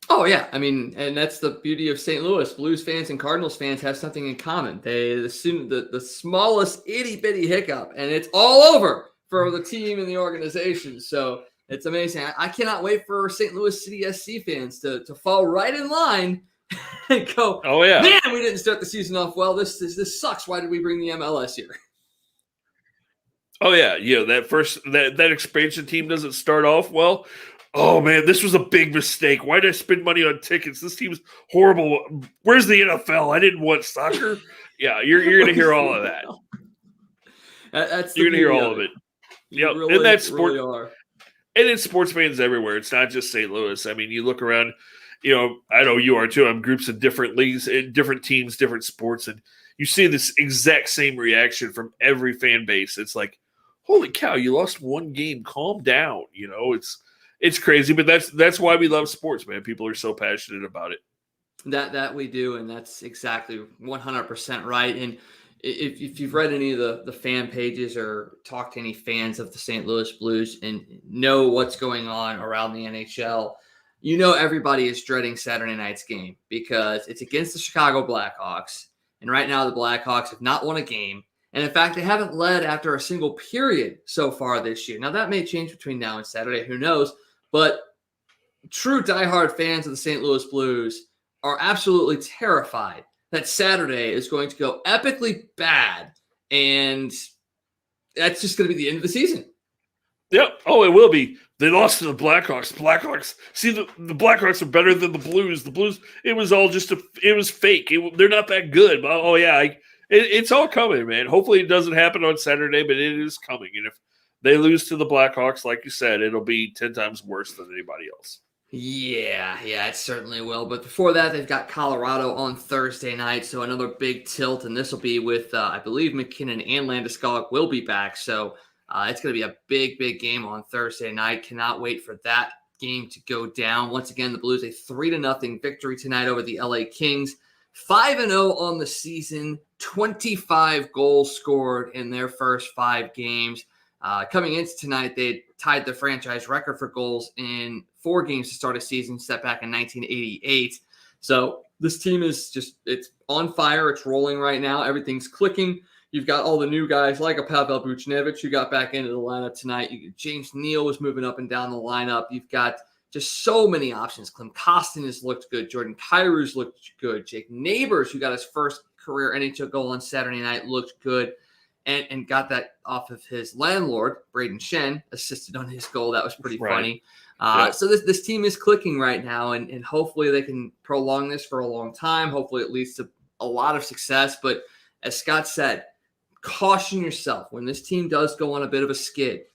Oh, yeah. I mean, and that's the beauty of St. Louis. Blues fans and Cardinals fans have something in common. They assume the smallest itty-bitty hiccup, and it's all over for the team and the organization. So it's amazing. I cannot wait for St. Louis City SC fans to fall right in line and go, "Oh, yeah, man, we didn't start the season off well. This sucks. Why did we bring the MLS here?" Oh, yeah. That expansion team doesn't start off well. Oh, man, this was a big mistake. Why did I spend money on tickets? This team's horrible. Where's the NFL? I didn't want soccer. Yeah, you're going to hear all of that. You're going to hear all of it. Yeah, really, and that's sport. Really are. And it's sports fans everywhere. It's not just St. Louis. I mean, you look around, I know you are too. I'm groups of different leagues, different teams, different sports, and you see this exact same reaction from every fan base. It's like, holy cow, you lost one game. Calm down. It's crazy, but that's why we love sports, man. People are so passionate about it. That we do, and that's exactly 100% right. And if you've read any of the fan pages or talked to any fans of the St. Louis Blues and know what's going on around the NHL, everybody is dreading Saturday night's game because it's against the Chicago Blackhawks. And right now the Blackhawks have not won a game. And in fact, they haven't led after a single period so far this year. Now, that may change between now and Saturday. Who knows? But true diehard fans of the St. Louis Blues are absolutely terrified that Saturday is going to go epically bad. And that's just going to be the end of the season. Yep. Oh, it will be. They lost to the Blackhawks. See, the Blackhawks are better than the Blues. The Blues, it was all it was fake. They're not that good. But, oh, yeah, it's all coming, man. Hopefully it doesn't happen on Saturday, but it is coming. And if they lose to the Blackhawks, like you said, it'll be 10 times worse than anybody else. Yeah, it certainly will. But before that, they've got Colorado on Thursday night, so another big tilt, and this will be with, I believe, McKinnon and Landeskog will be back. So it's going to be a big, big game on Thursday night. Cannot wait for that game to go down. Once again, the Blues, a 3-0 victory tonight over the LA Kings. 5-0 on the season, 25 goals scored in their first 5 games. Coming into tonight, they tied the franchise record for goals in 4 games to start a season, set back in 1988. So this team is it's on fire. It's rolling right now. Everything's clicking. You've got all the new guys like a Pavel Buchnevich who got back into the lineup tonight. James Neal was moving up and down the lineup. You've got just so many options. Klim Kostin has looked good. Jordan Kyrie's looked good. Jake Neighbors, who got his first career NHL goal on Saturday night, looked good. And got that off of his landlord, Braden Shen, assisted on his goal. That was pretty funny. So this team is clicking right now, and hopefully they can prolong this for a long time. Hopefully it leads to a lot of success. But as Scott said, caution yourself. When this team does go on a bit of a skid,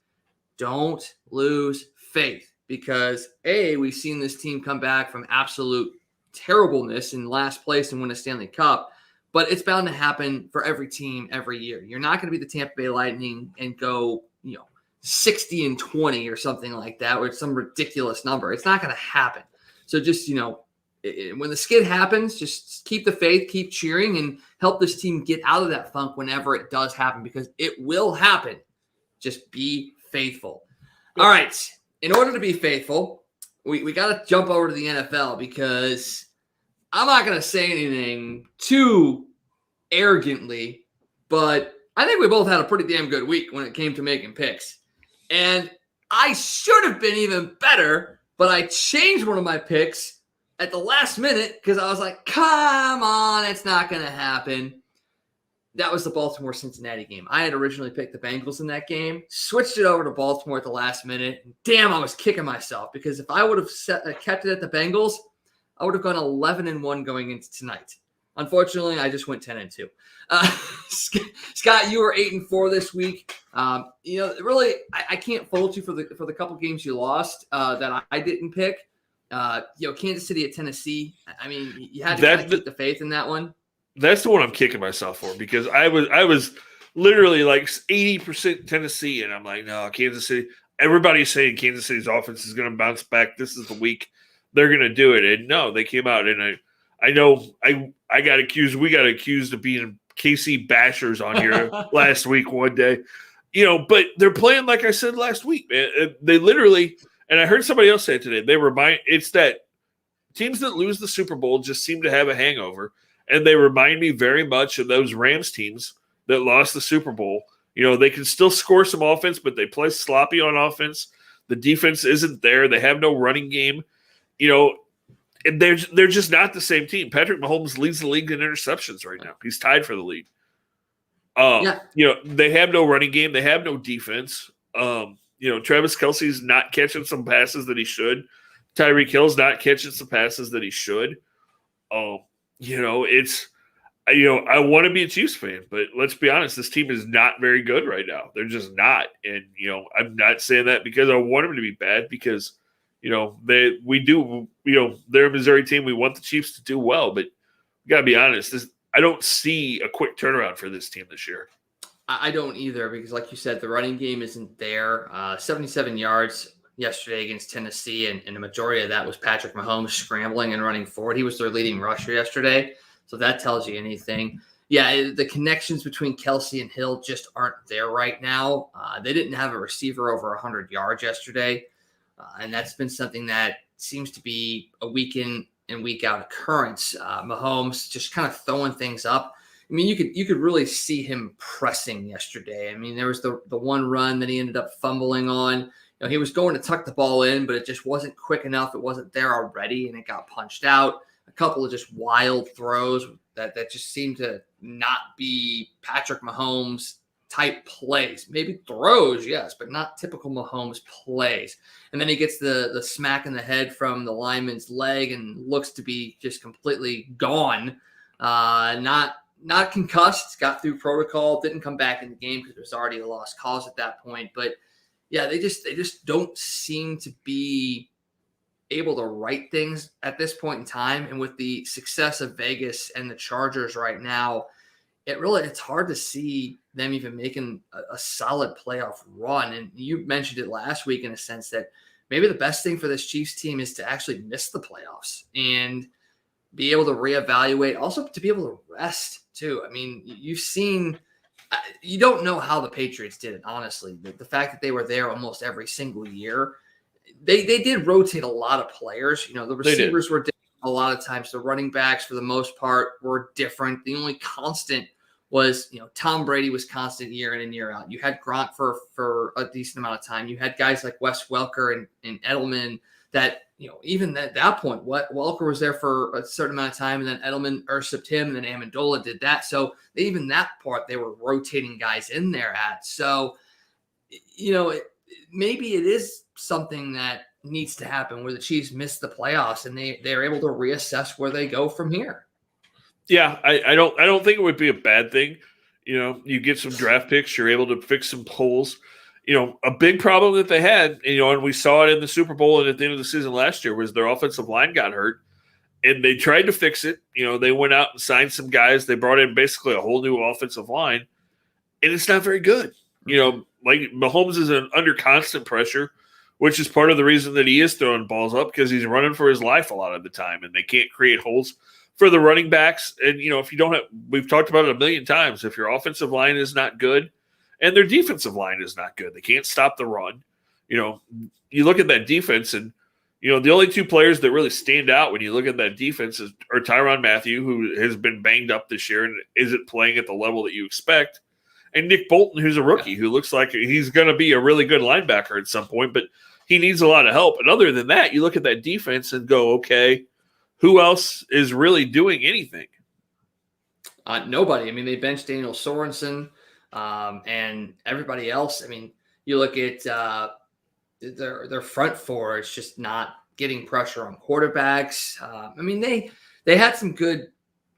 don't lose faith because, A, we've seen this team come back from absolute terribleness in last place and win a Stanley Cup. But it's bound to happen for every team every year. You're not going to be the Tampa Bay Lightning and go, 60-20 or something like that, or some ridiculous number. It's not going to happen. So just, when the skid happens, just keep the faith, keep cheering, and help this team get out of that funk whenever it does happen, because it will happen. Just be faithful. All right. In order to be faithful, we got to jump over to the NFL because I'm not going to say anything too arrogantly, but I think we both had a pretty damn good week when it came to making picks. And I should have been even better, but I changed one of my picks at the last minute because I was like, come on, it's not going to happen. That was the Baltimore-Cincinnati game. I had originally picked the Bengals in that game, switched it over to Baltimore at the last minute. Damn, I was kicking myself because if I would have kept it at the Bengals, I would have gone 11-1 going into tonight. Unfortunately, I just went 10-2. Scott, you were 8-4 this week. Really, I can't fault you for the couple games you lost that I didn't pick. Kansas City at Tennessee. I mean, you had to kind of keep the faith in that one. That's the one I'm kicking myself for, because I was literally like 80% Tennessee, and I'm like, no, Kansas City. Everybody's saying Kansas City's offense is going to bounce back. This is the week they're going to do it, and no, they came out, and I know we got accused of being KC bashers on here last week one day, but they're playing like I said last week, man. They literally, and I heard somebody else say it today. It's that teams that lose the Super Bowl just seem to have a hangover. And they remind me very much of those Rams teams that lost the Super Bowl. They can still score some offense, but they play sloppy on offense. The defense isn't there. They have no running game. And they're just not the same team. Patrick Mahomes leads the league in interceptions right now. He's tied for the lead. They have no running game. They have no defense. Travis Kelce's not catching some passes that he should. Tyreek Hill's not catching some passes that he should. I want to be a Chiefs fan, but let's be honest, this team is not very good right now. They're just not. And, I'm not saying that because I want them to be bad, because, they're a Missouri team. We want the Chiefs to do well, but we got to be honest. I don't see a quick turnaround for this team this year. I don't either, because like you said, the running game isn't there. 77 yards yesterday against Tennessee, and the majority of that was Patrick Mahomes scrambling and running forward. He was their leading rusher yesterday, so that tells you anything. Yeah, the connections between Kelce and Hill just aren't there right now. They didn't have a receiver over 100 yards yesterday, and that's been something that seems to be a week in and week out occurrence. Mahomes just kind of throwing things up. I mean, you could really see him pressing yesterday. I mean, there was the one run that he ended up fumbling on. He was going to tuck the ball in, but it just wasn't quick enough. It wasn't there already, and it got punched out. A couple of just wild throws that just seemed to not be Patrick Mahomes type plays. Maybe throws, yes, but not typical Mahomes plays. And then he gets the smack in the head from the lineman's leg and looks to be just completely gone. Not concussed, got through protocol, didn't come back in the game because it was already a lost cause at that point. But yeah, they just don't seem to be able to write things at this point in time. And with the success of Vegas and the Chargers right now, it's hard to see them even making a solid playoff run. And you mentioned it last week in a sense that maybe the best thing for this Chiefs team is to actually miss the playoffs and be able to reevaluate, also to be able to rest too. I mean, you've seen – you don't know how the Patriots did it, honestly. The fact that they were there almost every single year, they did rotate a lot of players. The receivers were different a lot of times. The running backs, for the most part, were different. The only constant was, Tom Brady was constant year in and year out. You had Gronk for a decent amount of time. You had guys like Wes Welker and Edelman that, even at that point, Welker was there for a certain amount of time, and then Edelman usurped him, and then Amendola did that. So even that part, they were rotating guys in there at. So, maybe it is something that needs to happen where the Chiefs miss the playoffs and they're able to reassess where they go from here. Yeah, I don't think it would be a bad thing. You get some draft picks, you're able to fix some holes. A big problem that they had, and we saw it in the Super Bowl and at the end of the season last year, was their offensive line got hurt, and they tried to fix it. They went out and signed some guys. They brought in basically a whole new offensive line, and it's not very good. Like Mahomes is under constant pressure, which is part of the reason that he is throwing balls up, because he's running for his life a lot of the time, and they can't create holes for the running backs. And, if you don't have – we've talked about it a million times. If your offensive line is not good and their defensive line is not good, they can't stop the run. You look at that defense, and, the only two players that really stand out when you look at that defense are Tyrann Mathieu, who has been banged up this year and isn't playing at the level that you expect, and Nick Bolton, who's a rookie, who looks like he's going to be a really good linebacker at some point, but he needs a lot of help. And other than that, you look at that defense and go, okay, who else is really doing anything? Nobody. I mean, they benched Daniel Sorensen and everybody else. I mean, you look at their front four, it's just not getting pressure on quarterbacks. I mean, they had some good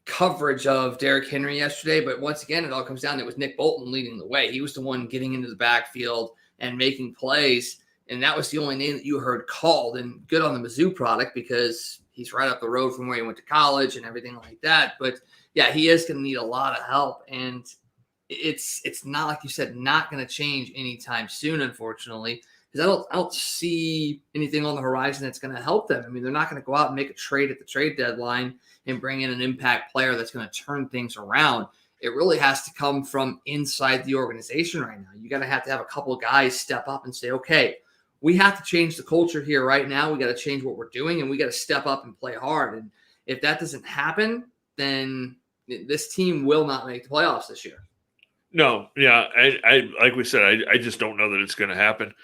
coverage of Derrick Henry yesterday, but once again, it all comes down to it was Nick Bolton leading the way. He was the one getting into the backfield and making plays, and that was the only name that you heard called. And good on the Mizzou product because he's right up the road from where he went to college and everything like that. But yeah, he is going to need a lot of help, and it's not, like you said, not going to change anytime soon, unfortunately, because I don't see anything on the horizon that's going to help them. I mean, they're not going to go out and make a trade at the trade deadline and bring in an impact player that's going to turn things around. It really has to come from inside the organization right now. You got to have a couple of guys step up and say, okay, we have to change the culture here right now. We got to change what we're doing, and we got to step up and play hard. And if that doesn't happen, then this team will not make the playoffs this year. No, yeah, I like we said, I just don't know that it's going to happen.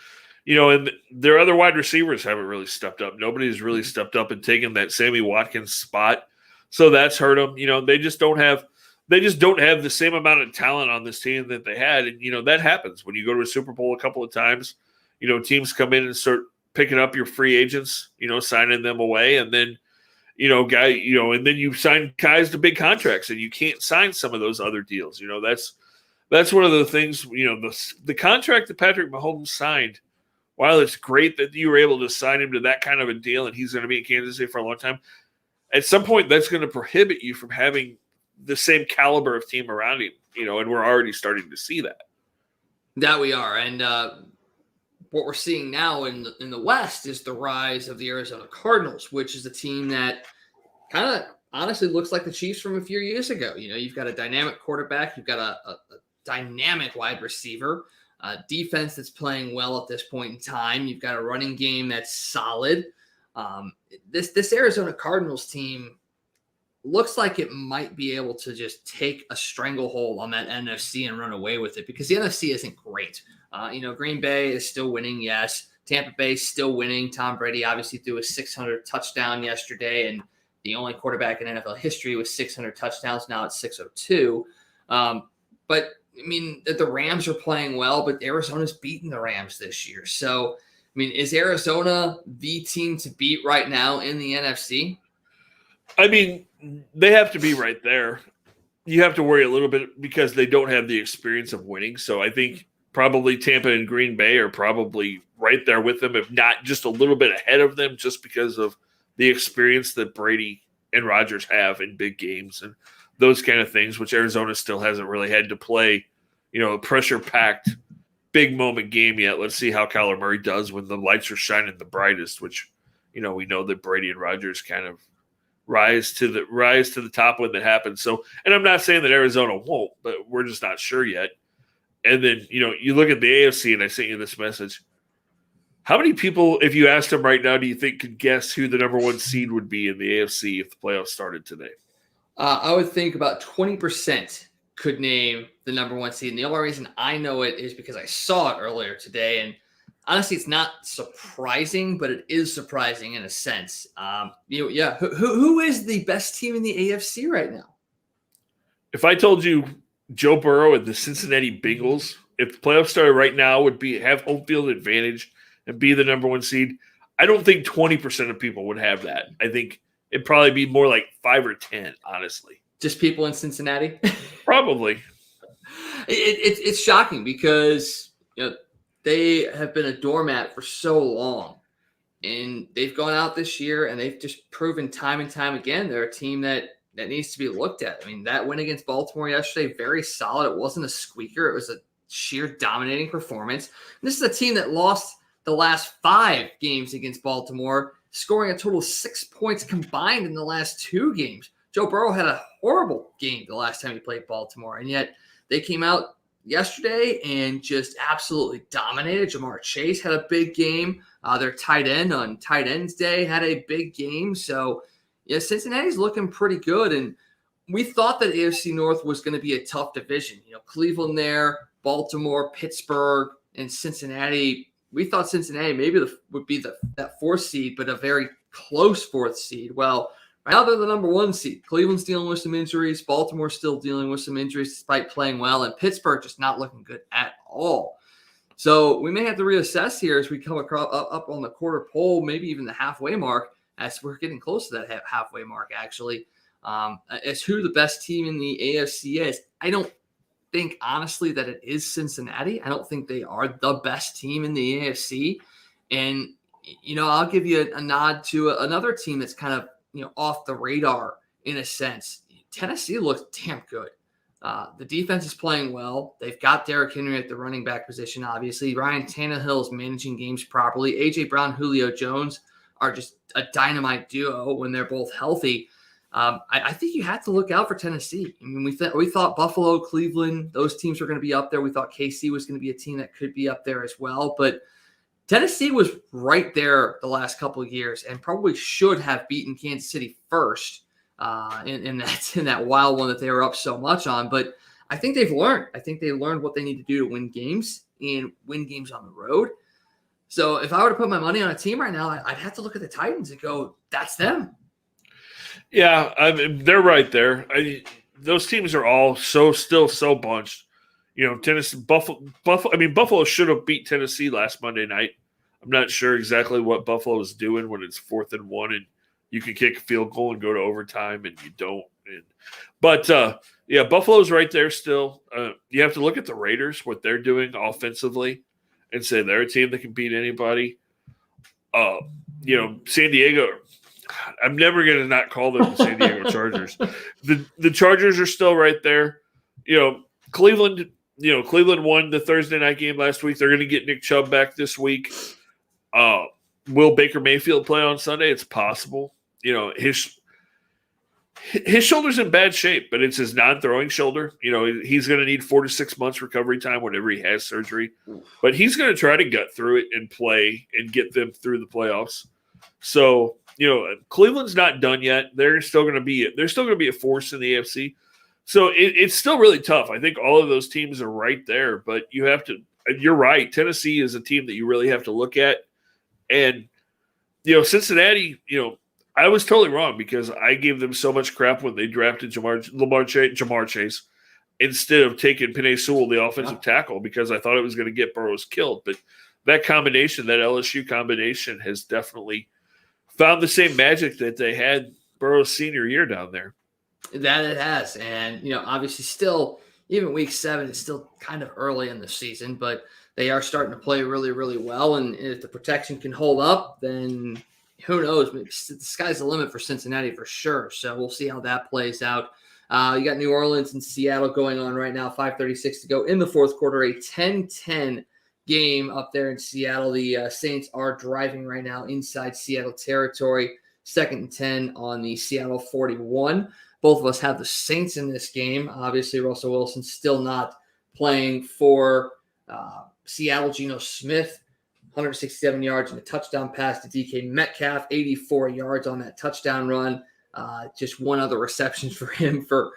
And their other wide receivers haven't really stepped up. Nobody's really stepped up and taken that Sammy Watkins spot, so that's hurt them. They just don't have the same amount of talent on this team that they had, and that happens when you go to a Super Bowl a couple of times. Teams come in and start picking up your free agents, signing them away, and then and then you sign guys to big contracts, and you can't sign some of those other deals. That's one of the things. The contract that Patrick Mahomes signed, while it's great that you were able to sign him to that kind of a deal, and he's going to be in Kansas City for a long time, at some point that's going to prohibit you from having the same caliber of team around him. And we're already starting to see that. That we are, and what we're seeing now in the West is the rise of the Arizona Cardinals, which is a team that kind of honestly looks like the Chiefs from a few years ago. You've got a dynamic quarterback, you've got a dynamic wide receiver, defense that's playing well at this point in time. You've got a running game that's solid. This Arizona Cardinals team looks like it might be able to just take a stranglehold on that NFC and run away with it, because the NFC isn't great. Green Bay is still winning, yes. Tampa Bay is still winning. Tom Brady obviously threw a 600 touchdown yesterday, and the only quarterback in NFL history with 600 touchdowns. Now it's 602. But I mean, the Rams are playing well, but Arizona's beaten the Rams this year. So, I mean, is Arizona the team to beat right now in the NFC? I mean, they have to be right there. You have to worry a little bit because they don't have the experience of winning. So I think probably Tampa and Green Bay are probably right there with them, if not just a little bit ahead of them, just because of the experience that Brady and Rodgers have in big games and those kind of things, which Arizona still hasn't really had to play, a pressure-packed big moment game yet. Let's see how Kyler Murray does when the lights are shining the brightest, which, we know that Brady and Rodgers kind of rise to the top when that happens. So, and I'm not saying that Arizona won't, but we're just not sure yet. And then, you look at the AFC, and I sent you this message. How many people, if you asked them right now, do you think could guess who the number one seed would be in the AFC if the playoffs started today? I would think about 20% could name the number one seed. And the only reason I know it is because I saw it earlier today. And honestly, it's not surprising, but it is surprising in a sense. Who is the best team in the AFC right now? If I told you Joe Burrow and the Cincinnati Bengals, if the playoffs started right now, would have home field advantage and be the number one seed, I don't think 20% of people would have that. I think it'd probably be more like 5 or 10, honestly. Just people in Cincinnati? Probably. It's shocking because they have been a doormat for so long. And they've gone out this year and they've just proven time and time again they're a team that needs to be looked at. I mean, that win against Baltimore yesterday, very solid. It wasn't a squeaker. It was a sheer dominating performance. And this is a team that lost the last 5 games against Baltimore, scoring a total of 6 points combined in the last 2 games. Joe Burrow had a horrible game the last time he played Baltimore, and yet they came out yesterday and just absolutely dominated. Jamar Chase had a big game. Their tight end on tight ends day had a big game. So, yeah, Cincinnati's looking pretty good, and we thought that AFC North was going to be a tough division. Cleveland there, Baltimore, Pittsburgh, and Cincinnati. We thought Cincinnati maybe would be that 4th seed, but a very close 4th seed. Well, right now they're the number 1 seed. Cleveland's dealing with some injuries. Baltimore's still dealing with some injuries despite playing well. And Pittsburgh just not looking good at all. So we may have to reassess here as we come across up on the quarter pole, maybe even the halfway mark, as we're getting close to that halfway mark, actually. As who the best team in the AFC is, I don't think, honestly, that it is Cincinnati. I don't think they are the best team in the AFC. And, I'll give you a nod to another team that's kind of, off the radar in a sense. Tennessee looks damn good. The defense is playing well. They've got Derrick Henry at the running back position, obviously. Ryan Tannehill is managing games properly. A.J. Brown, Julio Jones are just a dynamite duo when they're both healthy. I think you have to look out for Tennessee. I mean, we thought Buffalo, Cleveland, those teams were going to be up there. We thought KC was going to be a team that could be up there as well. But Tennessee was right there the last couple of years and probably should have beaten Kansas City first in that wild one that they were up so much on. But I think they've learned. I think they learned what they need to do to win games and win games on the road. So if I were to put my money on a team right now, I'd have to look at the Titans and go, that's them. Yeah, I mean, they're right there. Those teams are all still so bunched. Tennessee, Buffalo should have beat Tennessee last Monday night. I'm not sure exactly what Buffalo is doing when it's 4th and 1 and you can kick a field goal and go to overtime and you don't. But Buffalo's right there still. You have to look at the Raiders, what they're doing offensively, and say they're a team that can beat anybody. San Diego. I'm never going to not call them the San Diego Chargers. The Chargers are still right there. Cleveland won the Thursday night game last week. They're going to get Nick Chubb back this week. Will Baker Mayfield play on Sunday? It's possible. His shoulder's in bad shape, but it's his non-throwing shoulder. He's going to need 4 to 6 months recovery time whenever he has surgery. But he's going to try to gut through it and play and get them through the playoffs. So, Cleveland's not done yet. They're still going to be a force in the AFC. So it's still really tough. I think all of those teams are right there, but you're right. Tennessee is a team that you really have to look at. And, Cincinnati, I was totally wrong because I gave them so much crap when they drafted Jamar Chase instead of taking Penei Sewell, the offensive tackle, because I thought it was going to get Burrows killed. But that combination, that LSU combination, has definitely found the same magic that they had Burrow's senior year down there. That it has. And, obviously still, even week 7 is still kind of early in the season, but they are starting to play really, really well. And if the protection can hold up, then who knows? Maybe the sky's the limit for Cincinnati for sure. So we'll see how that plays out. You got New Orleans and Seattle going on right now, 5:36 to go in the fourth quarter, a 10-10 game up there in Seattle. The Saints are driving right now inside Seattle territory, 2nd and 10 on the Seattle 41. Both of us have the Saints in this game. Obviously, Russell Wilson still not playing for Seattle. Geno Smith, 167 yards and a touchdown pass to DK Metcalf, 84 yards on that touchdown run. Just one other reception for him for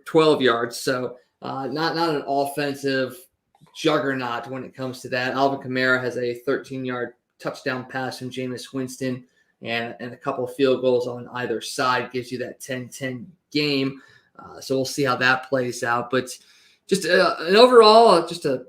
12 yards. So not an offensive juggernaut when it comes to that. Alvin Kamara has a 13-yard touchdown pass from Jameis Winston and a couple of field goals on either side gives you that 10-10 game. So we'll see how that plays out. But just an overall, just a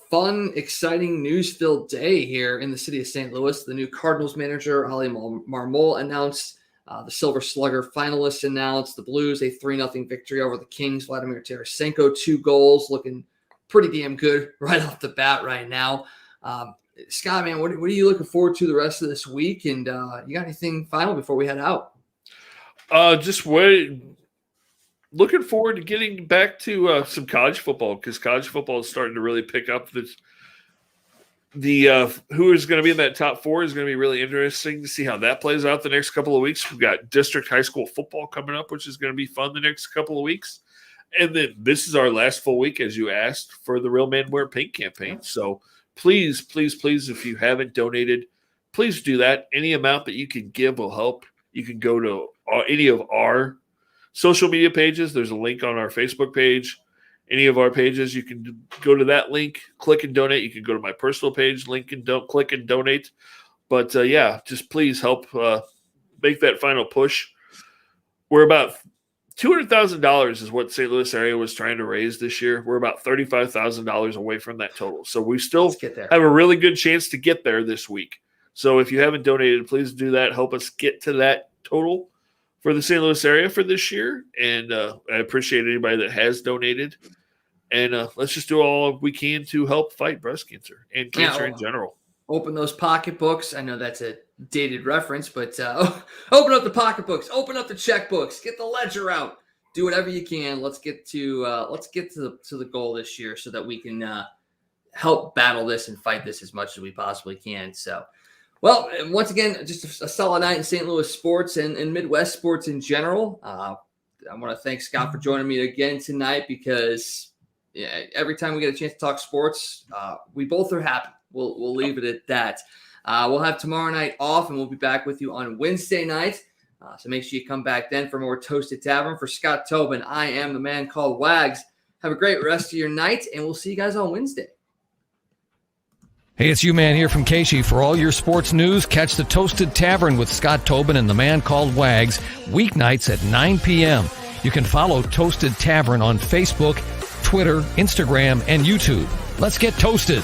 fun, exciting, news-filled day here in the city of St. Louis. The new Cardinals manager, Ali Marmol, announced the Silver Slugger finalists announced. The Blues, a 3-0 victory over the Kings. Vladimir Tarasenko, 2 goals, looking pretty damn good right off the bat right now. Scott, man, what are you looking forward to the rest of this week? And you got anything final before we head out? Just looking forward to getting back to some college football because college football is starting to really pick up. Who is going to be in that top 4 is going to be really interesting to see how that plays out the next couple of weeks. We've got district high school football coming up, which is going to be fun the next couple of weeks. And then this is our last full week, as you asked, for the Real Men Wear Pink campaign. So please, please, please, if you haven't donated, please do that. Any amount that you can give will help. You can go to any of our social media pages. There's a link on our Facebook page. Any of our pages, you can go to that link, click and donate. You can go to my personal page, link and click and donate. But just please help make that final push. We're about $200,000 is what St. Louis area was trying to raise this year. We're about $35,000 away from that total. So we still have a really good chance to get there this week. So if you haven't donated, please do that. Help us get to that total for the St. Louis area for this year. And I appreciate anybody that has donated. And let's just do all we can to help fight breast cancer and cancer in general. Open those pocketbooks. I know that's a dated reference, but open up the pocketbooks, open up the checkbooks, get the ledger out, do whatever you can. Let's get to the goal this year so that we can help battle this and fight this as much as we possibly can. So, well, once again, just a solid night in St. Louis sports and Midwest sports in general. I want to thank Scott for joining me again tonight because every time we get a chance to talk sports, we both are happy. We'll leave it at that. We'll have tomorrow night off, and we'll be back with you on Wednesday night. So make sure you come back then for more Toasted Tavern. For Scott Tobin, I am the man called Wags. Have a great rest of your night, and we'll see you guys on Wednesday. Hey, it's you, man, here from Casey. For all your sports news, catch the Toasted Tavern with Scott Tobin and the man called Wags, weeknights at 9 p.m. You can follow Toasted Tavern on Facebook, Twitter, Instagram, and YouTube. Let's get toasted.